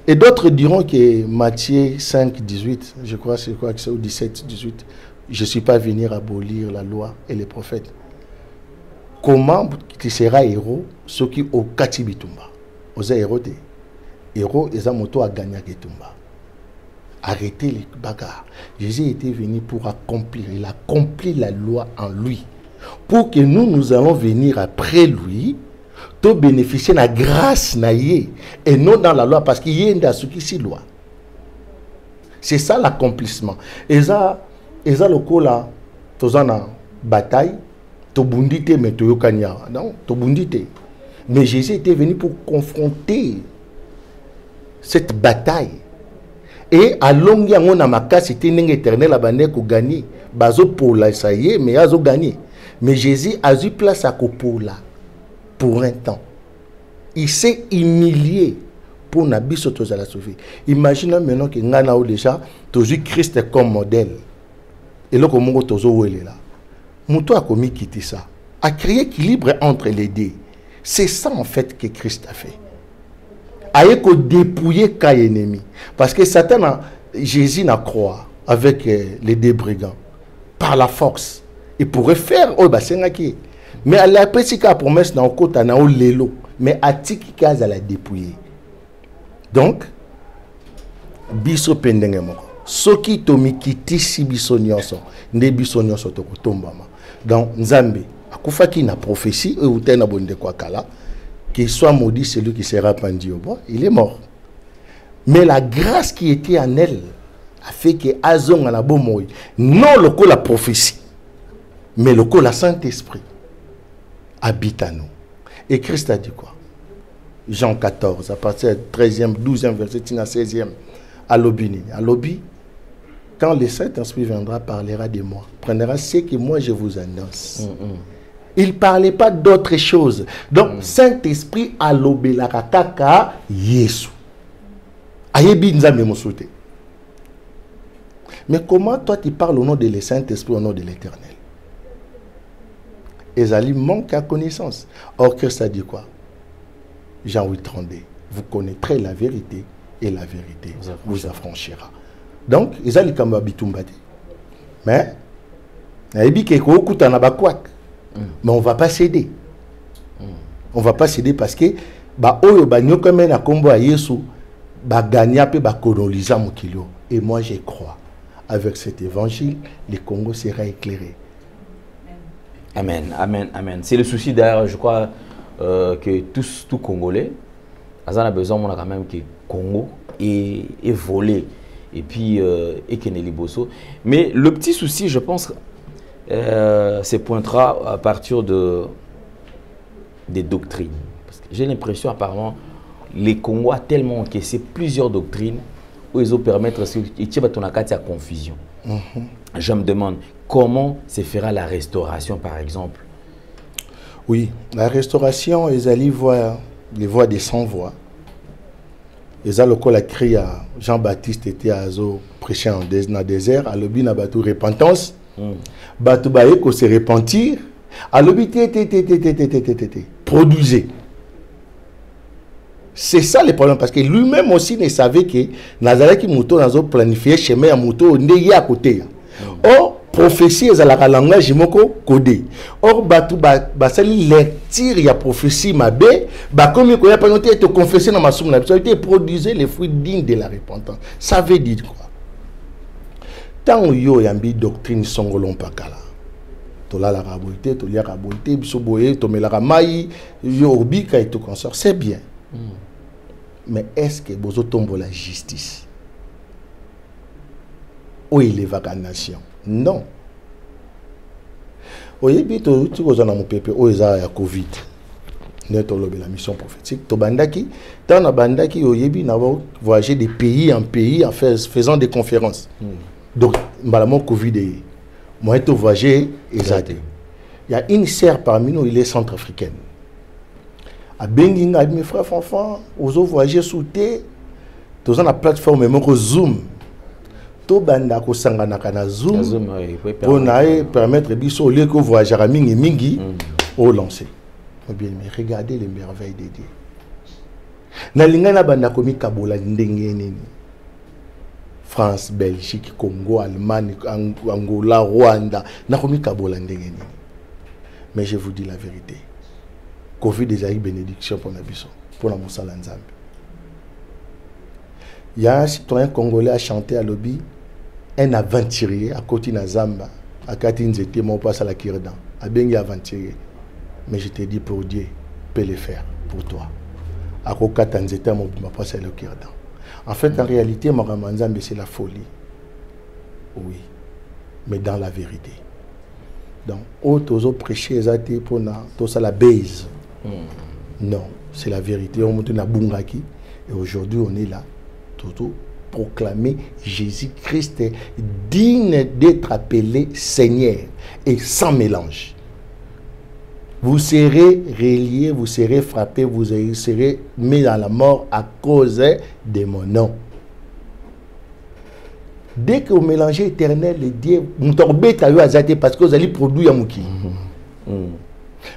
Et d'autres diront que Matthieu 5, 18, je crois que c'est au 17, 18, je ne suis pas venu abolir la loi et les prophètes. Comment tu seras héros, ce qui au Katibitumba, aux héros héros, ils ont moto à gagner Ketumba. Arrêtez les bagarres. Jésus était venu pour accomplir. Il accomplit la loi en lui. Pour que nous allons venir après lui, pour bénéficier de la grâce naïe et non dans la loi, parce qu'il y a une ce qui loi. C'est ça l'accomplissement. Et ça le coup là, tous en bataille, to bundite mais to yokanya. Non, to bundite. Mais Jésus était venu pour confronter cette bataille. Et à longue on a ma c'était une éternelle à bané ko gagner. Bazo pour la ça y est, mais azo gagné. Mais Jésus a eu place à Kopola pour un temps. Il s'est humilié pour nabiso toza la sauver. Imaginez maintenant que ngana ou déjà tozu Christ comme modèle. Et là comme tozo où il est là. Mouto a commis quitter ça. A créé équilibre entre les deux. C'est ça en fait que Christ a fait. Aïe ko dépouiller qu'à ennemi. Parce que Satan, Jésus n'a croix avec les deux brigands. Par la force. Il pourrait faire, oh bah c'est qui. Mais à la petite promesse n'a pas na lelo. Mais à tiki kaz à la dépouiller. Donc, biso pendenge moko. Soki tomi kiti si biso nyonso, ne biso nyonso to kotombama. Donc Nzambe akufaki na prophétie ou tena bonde kwa kala. Qu'il soit maudit celui qui sera pendu au bois, il est mort. Mais la grâce qui était en elle a fait que Azong en a beau mourir. Non le coup la prophétie, mais le coup la Saint-Esprit habite à nous. Et Christ a dit quoi? Jean 14, à partir du 13e, 12e verset, 16e, à l'obini. À l'obi, quand le Saint-Esprit viendra, parlera de moi, prendra ce que moi je vous annonce. Il ne parlait pas d'autre chose. Donc, Saint-Esprit a l'obé la kaka Yesu. Ayebi nzambe mosoute. Mais comment toi tu parles au nom de le Saint-Esprit, au nom de l'Éternel? Ezali manque à connaissance. Or, que ça dit quoi? Jean 8, 32. Vous connaîtrez la vérité et la vérité vous affranchira. Donc, Ezali kamba bitumbate. Mais, Ayebi keko okuta na bakwak. Mais on ne va pas céder. On ne va pas céder parce que ba oyo ba nyoka mena kombo a Yesu ba gagna pe ba koloniser mon kilo. Et moi je crois avec cet évangile le Congo sera éclairé. Amen, amen, amen. C'est le souci d'ailleurs, je crois que tout Congolais a besoin quand même que Congo est volé et puis et Keneli Bosso. Mais le petit souci, je pense se pointera à partir des doctrines. J'ai l'impression apparemment les Congos a tellement encaissé plusieurs doctrines où ils ont permettre qu'il y ait confusion. Je me demande comment se fera la restauration par exemple. Oui, la restauration, ils allaient voir les voix des sans-voix. Ils allaient le cri à Jean-Baptiste était à Azo prêcher dans le désert, à l'obi na batou repentance. Batou baye ko se repentir, à l'obi produisez. C'est ça le problème parce que lui-même aussi ne savait que Nazareth qui mouton dans planifié chemin à mouton ndeye à côté. Or prophétie est à la langage moko codé. Or batou basali lecture ya prophétie mabe ba comme ko ya pas noté te confesser dans ma somme na produisez les fruits dignes de la repentance. Ça veut dire quoi? Tant yo yambi doctrine songolon pakala. Tola la rabolité, tolia rabolité, bisoboye, tomela mai, yo obika et tout consort, c'est bien. Mais est-ce que vous tombez la justice? Où il est la nation? Non. Oye bito tu ko zana mopepe o eza ya Covid. Neto lobe la mission prophétique to bandaki dans na bandaki oyebi na voyager de pays en pays en faisant des conférences. Donc malamon Covid moi to voyager ezate. Il y a une sœur parmi nous, il est centrafricaine. À Benginga, mes frères enfants, aux autres voyager sous thé, tous la plateforme même Zoom. Tout banda ko sangana kana Zoom pour permettre biso au lieu que voyager à mingi au lancer. Bien mais regardez les merveilles de Dieu. Na lingana banda ko mi kabola ndenge nini. France, Belgique, Congo, Allemagne, Angola, Rwanda, na ko mi kabola ndenge nini. Mais je vous dis la vérité. Covid déjà eu bénédiction pour Nabiso, pour la Moussa Lanzambe. Il y a un citoyen congolais à chanter à l'obbi, un aventurier à côté de Zamba, à Katinzete, mon passe à la Kirdan, à Bengi aventurier. Mais je te dis pour Dieu, peut le faire pour toi. À Katinzete, mon passe à la Kirdan. En fait, en réalité, mon Ramanzambe, c'est la folie. Oui, mais dans la vérité. Donc, autres prêcher pour la base. Non, c'est la vérité. On monte na Bungaki et aujourd'hui on est là pour proclamer Jésus-Christ digne d'être appelé Seigneur et sans mélange. Vous serez reliés, vous serez frappés, vous serez mis dans la mort à cause de mon nom. Dès que vous mélangez éternel et Dieu, vous tombez parce que vous allez produire un mouki.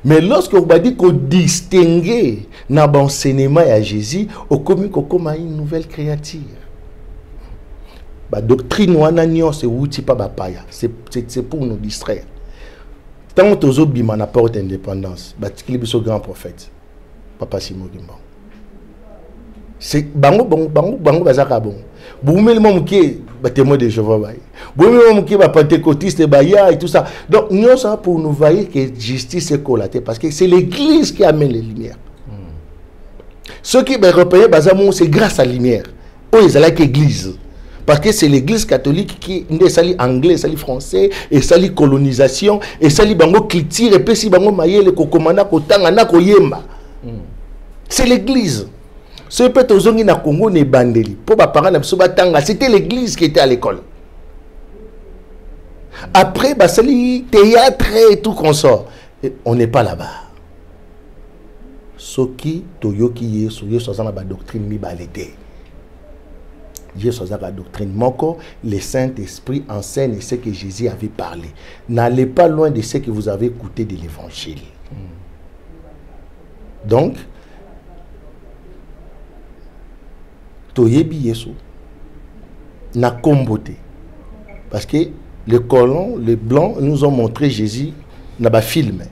Mais lorsque vous dites qu'on distingue dans l'enseignement à Jésus, au commun comme une nouvelle créature. La doctrine c'est pour nous distraire. Tant que nous avons la porte d'indépendance, c'est le grand prophète, Papa Simon Gimba. C'est bango bazaka bon. Boumel momke témoin de Jéhovah. Boumel momke pentecôtiste baya et tout ça. Donc nous ça pour nous voir que justice est collatée parce que c'est l'église qui amène les lumières. Ceux qui repayent bazamon c'est grâce à la lumière. Oh ils allaient l'église. Parce que c'est l'église catholique qui est sali anglais, sali français et sali colonisation et sali bango culture et puis si bango mayele ko komanda ko tanga na ko yemba. C'est l'église. Ce peut aux na Congo ne bandeli. Pour parents c'était l'église qui était à l'école. Après, basali théâtre et tout consort. On n'est pas là-bas. Soki toyoki yesu yesu azana ba doctrine mi balete. Yesu azana ba doctrine moko, le Saint-Esprit enseigne ce que Jésus avait parlé. N'allez pas loin de ce que vous avez écouté de l'évangile. Donc toyebi yesu na kombote. Parce que les colons, les blancs nous ont montré Jésus dans le film.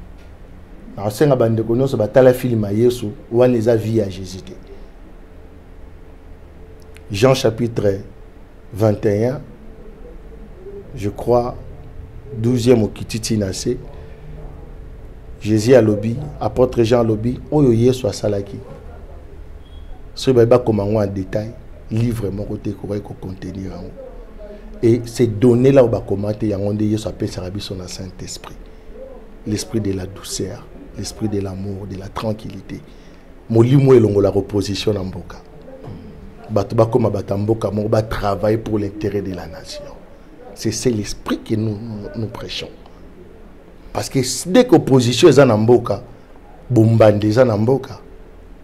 Dans le film à Jésus, où on les a vus à Jésus. Jean chapitre 21, je crois, 12e au Kititi Nassé, Jésus a lobby, apôtre Jean a lobby, où Jésus a salaki. Ce n'est pas comme en détail, livre mon côté qu'on va contenir en haut. Et ces données-là, on va commenter, il y a un Dieu s'appelle Sarabiso dans le Saint-Esprit. L'esprit de la douceur, l'esprit de l'amour, de la tranquillité. Molimo et la reposition en Mboka. Batuba comme Batamboka, on va travailler pour l'intérêt de la nation. C'est l'esprit que nous prêchons. Parce que dès que l'opposition est en Mboka, Bombande est en Mboka,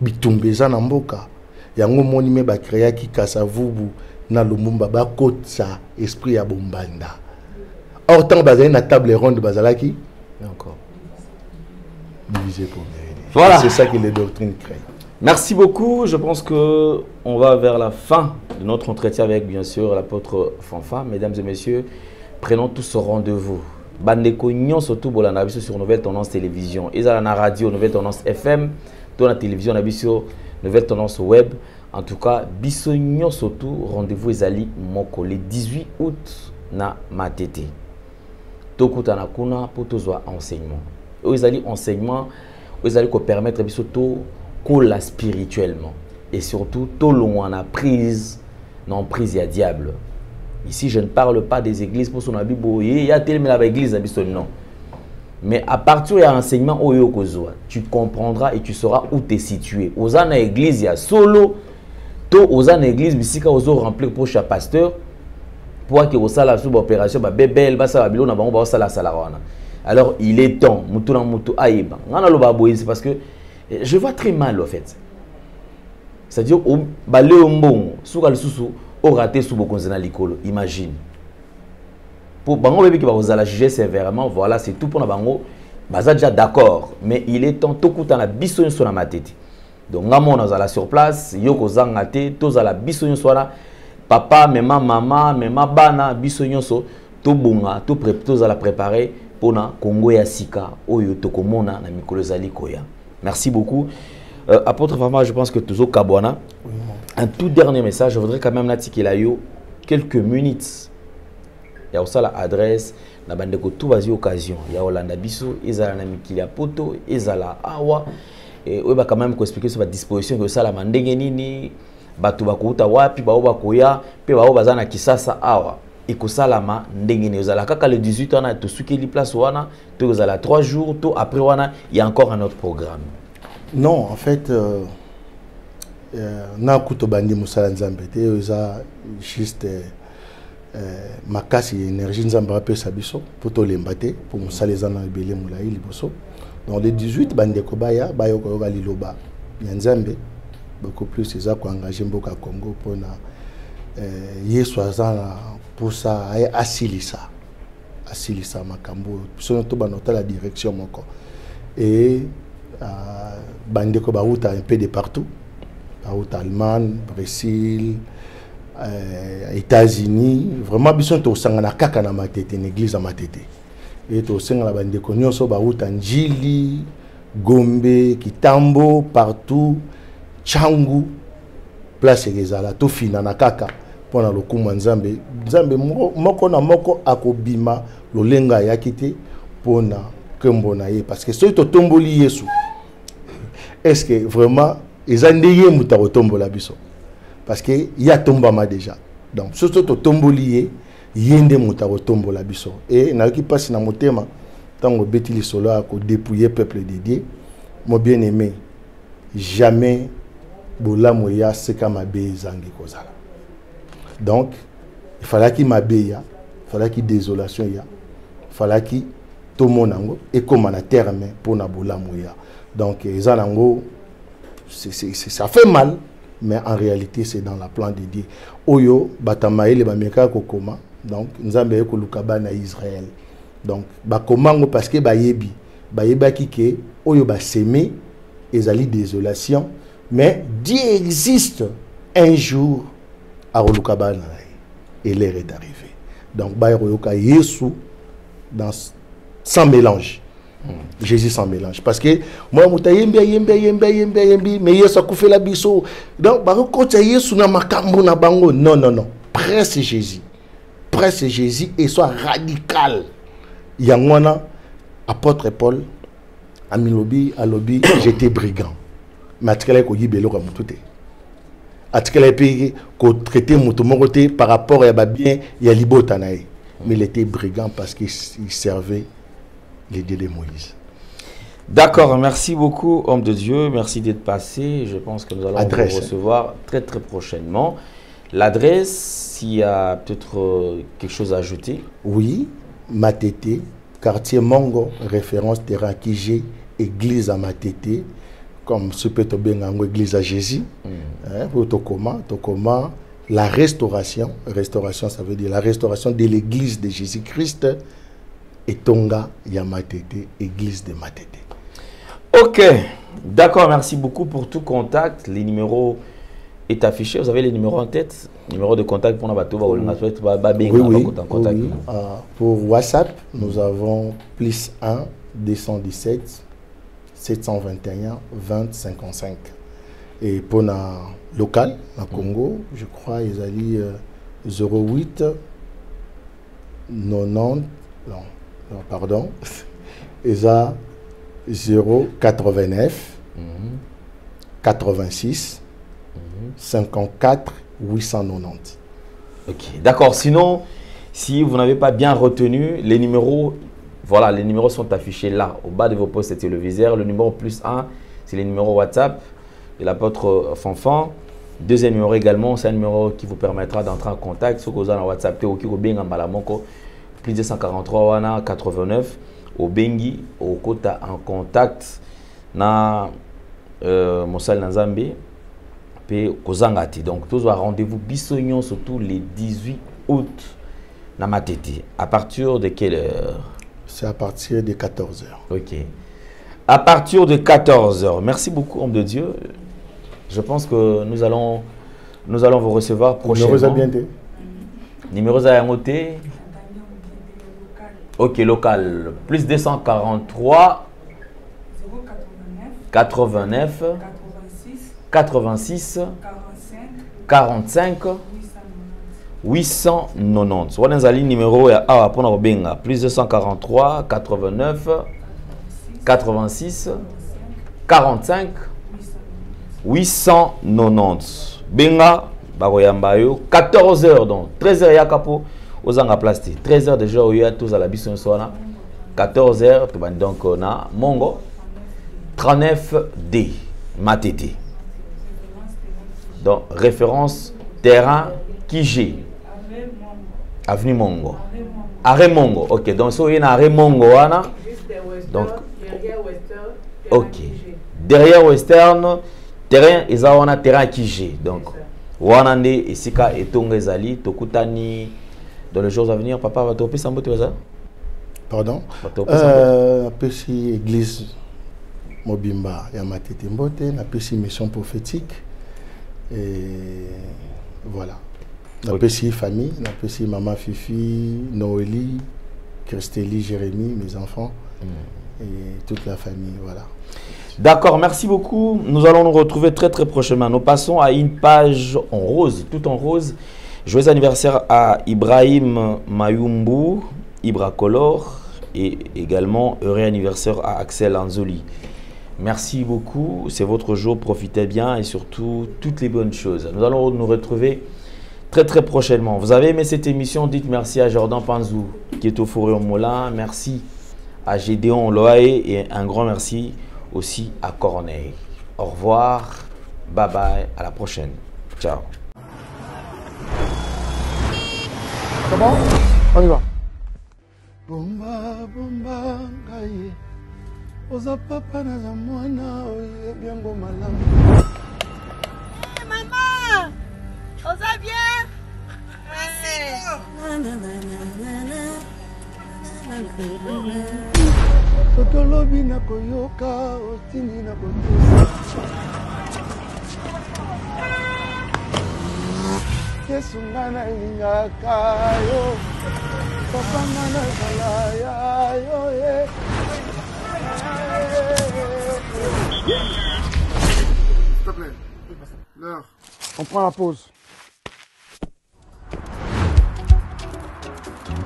Bitumbe est en Mboka, il y a un monument qui créé qui casse à vous. Na lumumba ba kotsa esprit ya bombanda. Or tant bazali na table ronde bazalaki encore divisé pour mériter. Voilà, c'est ça que les doctrines créent. Merci beaucoup. Je pense que on va vers la fin de notre entretien avec bien sûr l'apôtre Fanfa. Mesdames et messieurs, prenons tous ce rendez-vous. Bandeko nyon surtout bolana biso sur Nouvelle Tendance Télévision. Ezala na radio Nouvelle Tendance FM, dans la télévision na biso Nouvelle Tendance Web. En tout cas, bisognon surtout rendez-vous ezali moko le 18 août na matete. Tokuta na kuna pour tozwa enseignement. Ezali enseignement, ezali ko permettre biso to kola spirituellement et surtout to loin prise non prise ya diable. Ici, je ne parle pas des églises pour son habit boyé, il y a tellement l'église biso non. Mais à partir de l'enseignement oyo kozwa, tu comprendras et tu sauras où tu es situé. Ozana église ya solo aux en église bisika ozo remplir pour chaque pasteur pour que osala sous opération ba bebel ba sala bilona bango ba sala sala wana. Alors il est temps mutu na mutu aiba ngana lo ba boyi, c'est parce que je vois très mal en fait. C'est-à-dire ba le mbongo suka lisusu o raté sous bokonzana likolo, imagine. Pour bango bébé qui va osala juger sévèrement, voilà, c'est tout pour na bango baza déjà d'accord, mais il est temps tokuta na biso sur na matete. Donc, on est sur place, yoko zangate, tous à la bisognon soira, papa, maman, bana, bisognon so, tout bunga, tous à la préparer pour na Congo ya Sika, oyo tokomona na mikolo zali koya. Merci beaucoup. Apôtre Fama, je pense que tous au Kabwana. Un tout dernier message, je voudrais quand même natiquer là yo quelques minutes. Il y a aussi l'adresse, na bande ko tout vas-y occasion. Il y a Olanda biso, ezala na mikili ya poto, ezala awa. Et on va quand même expliquer sur la disposition que ça la mandenge nini batu bakuta wapi ba koya pe ba bazana kisasa awa ikosalama ndenge ne ozala kaka le 18 ans to sukeli place wana to ozala 3 jours to après wana il y a encore un autre programme. Non, en fait na kuto bandi musala nzambe te oza juste makasi énergie nzamba pe sabiso pour to lembate pour musala zana belé mulai liboso. Dans les 18 bandeko baya bayo ko liloba nzambe beaucoup plus c'est ça ko engagé mboka Congo pour na yesu azana pour ça asilisa makambo so to banota la direction moko et bandeko bauta un peu de partout bauta Allemagne, Brésil, États-Unis, vraiment biso to sangana kaka na matete une église à matete. Et au sein de la bande de Konyoso, Baouta Njili, Gombe, Kitambo, partout, Changu, place Ezala, tout fina na kaka, pour le coup Nzambe. Nzambe moko na moko akobima, lolenga yakite, pour na kembona ye. Parce que ce to tomboli Yesu. Est-ce que vraiment, ils ont dit muta tombola biso? Parce que y a tombama déjà. Donc, ce to tomboli yende mutaro tombo la biso et na qui passe na motema tango betili solo ko dépouiller peuple dédié mon bien-aimé jamais bolamoya seka mabe zangi kozala. Donc il fallait qu'il m'abéya, il fallait qu'il désolation ya, il fallait qu'il tout mon ango et comme na terre mais pour na bolamoya. Donc ezanango ça fait mal, mais en réalité c'est dans la plan de Dieu. Oyo batamaye le bameka kokoma, donc nzambe ko lukaba na Israël. Donc bakomango parce que bayebi bayebaki ke oyo ba semer ezali désolation, mais Dieu existe un jour à lukaba na et l'heure est arrivée. Donc bayoka Yesu dans sans mélange. Jésus sans mélange. Parce que moi, mais Yesu a fait la biso. Donc, non, non, non. Presse Jésus. Presse Jésus et soit radical. Yangwana, apôtre Paul, Amilobi, Alobi, j'étais brigand. Mais atikala ko yibelo ka mutute. Atikala pe ko traiter mutomorote par rapport à bien ya libota nae. Mais il était brigand parce qu'il servait les dieux de Moïse. D'accord, merci beaucoup, homme de Dieu. Merci d'être passé. Je pense que nous allons vous recevoir très très prochainement. L'adresse, s'il y a peut-être quelque chose à ajouter. Oui, Matete, quartier Mongo, référence terrain Kijé, église à Matete, comme ce peut être bien église à Jésus. Tokoma, la restauration. Restauration, ça veut dire la restauration de l'église de Jésus-Christ. Et Tonga Yamatete, église de Matete. Ok, d'accord, merci beaucoup pour tout contact. Les numéros est affiché. Vous avez les numéros en tête? Numéro de contact pour Nabato, oui. Pour WhatsApp, nous avons plus 1 217 721 20 55. Et pour le local, na Congo, je crois, ils allaient 08 90. Non, pardon, ESA 089 86 54 890. Ok, d'accord. Sinon, si vous n'avez pas bien retenu les numéros, voilà, les numéros sont affichés là, au bas de vos postes téléviseurs. Le numéro plus 1, c'est le numéro WhatsApp de l'apôtre Fanfan. Deuxième numéro également, c'est un numéro qui vous permettra d'entrer en contact. Si vous avez un WhatsApp, plus 243 wana 89 au Bengi au Kota en contact na Mosal Nzambe pe Kozangati. Donc tous va rendez-vous bisognon surtout les 18 août na Matete. À partir de quelle heure? C'est à partir de 14h. OK. À partir de 14h. Merci beaucoup, homme de Dieu. Je pense que nous allons vous recevoir prochainement. Numéro à bien. Numéro à noter. Ok, local. Plus 243 89 86 45 890. Voilà un numéro à pour benga. Plus 243 89 86 45 890. Benga baroyambayo 14h donc 13h yakapo. Aux anga plastique 13h déjà où il y a tous à la bison soana 14h donc on a Mongo 39D Matete, donc référence terrain Kijé avenue Mongo arrêt Mongo. Ok, donc so il y a arrêt Mongo wana donc ok derrière Western terrain ezawana terrain Kijé donc wana nde esika etonga ezali tokutani. Dans les jours à venir, papa va toper sans botte ça? Pardon? Petit église Mobimba, Yamatete Mbote, la petite mission prophétique. Et voilà. La petite famille, la petite maman Fifi, Noélie, Christélie, Jérémie, mes enfants. Et toute la famille, voilà. D'accord, merci beaucoup. Nous allons nous retrouver très très prochainement. Nous passons à une page en rose, tout en rose. Joyeux anniversaire à Ibrahim Mayumbu, Ibra Color, et également heureux anniversaire à Axel Anzoli. Merci beaucoup, c'est votre jour, profitez bien et surtout toutes les bonnes choses. Nous allons nous retrouver très très prochainement. Vous avez aimé cette émission, dites merci à Jordan Panzou qui est au Fourré au Moulin, merci à Gédéon Loaé et un grand merci aussi à Corneille. Au revoir. Bye bye. À la prochaine. Ciao. C'est bon? On y va. Bomba, bomba, ngaye. Oza papa na za mwana, oye biango malamu. Maman! Oza bien? Sotolobi na koyoka, otini na kotosa. Yesu ngana ilingaka yo. Papa ngana kalaya yo ye. S'il te plaît, l'heure. On prend la pause.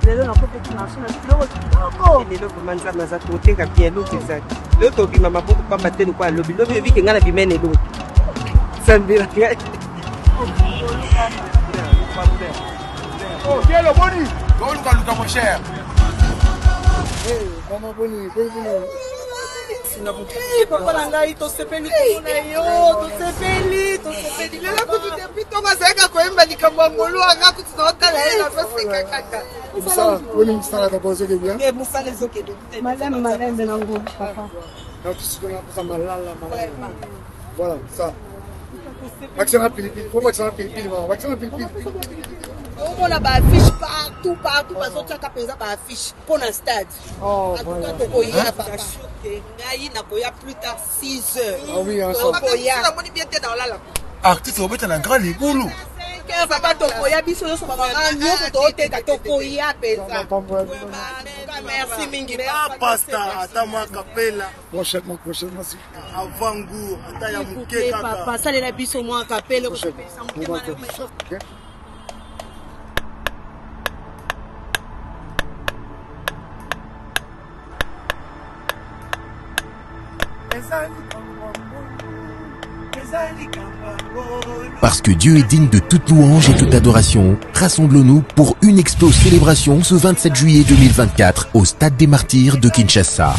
lelo nakopekinasona biloko kitoko lelo komanza naza koteka bien eloko ezali lelo tobima maboko pamba te lokwa alobi lobi ebike ngai na bimene eloko sambela ngai Oh, viens le boni. Luka mon cher. Maman boni, papa na ngai tosepeli kuna yo tosepeli lelo kutu depuis ntongo azalaka koyemba likambo ya molu anga kutu naotala ye nazoseka kaka boni mosala papa ozokende bien mosala ezokende malembe nango papa voilà ça vaccin na pilipili faut vaccin na pilipili maman vaccin na pilipili omona baaffiche partout bazotiaka mpenza baaffiche mpo na stade atuka tokoya papa ngai nakoya plus tard 6 heures tokoyamoni bien te na olala artiste obeta na grand libulu papa tokoya biso nyonso babanga nyonso tooteka tokoya mpenza merci mingi pasta ata mwa kapela prochainement avangu ata ya moke kaka papa salela biso mwa kapela Parce que Dieu est digne de toute louange et toute adoration, rassemblons-nous pour une explose célébration ce 27 juillet 2024 au Stade des Martyrs de Kinshasa.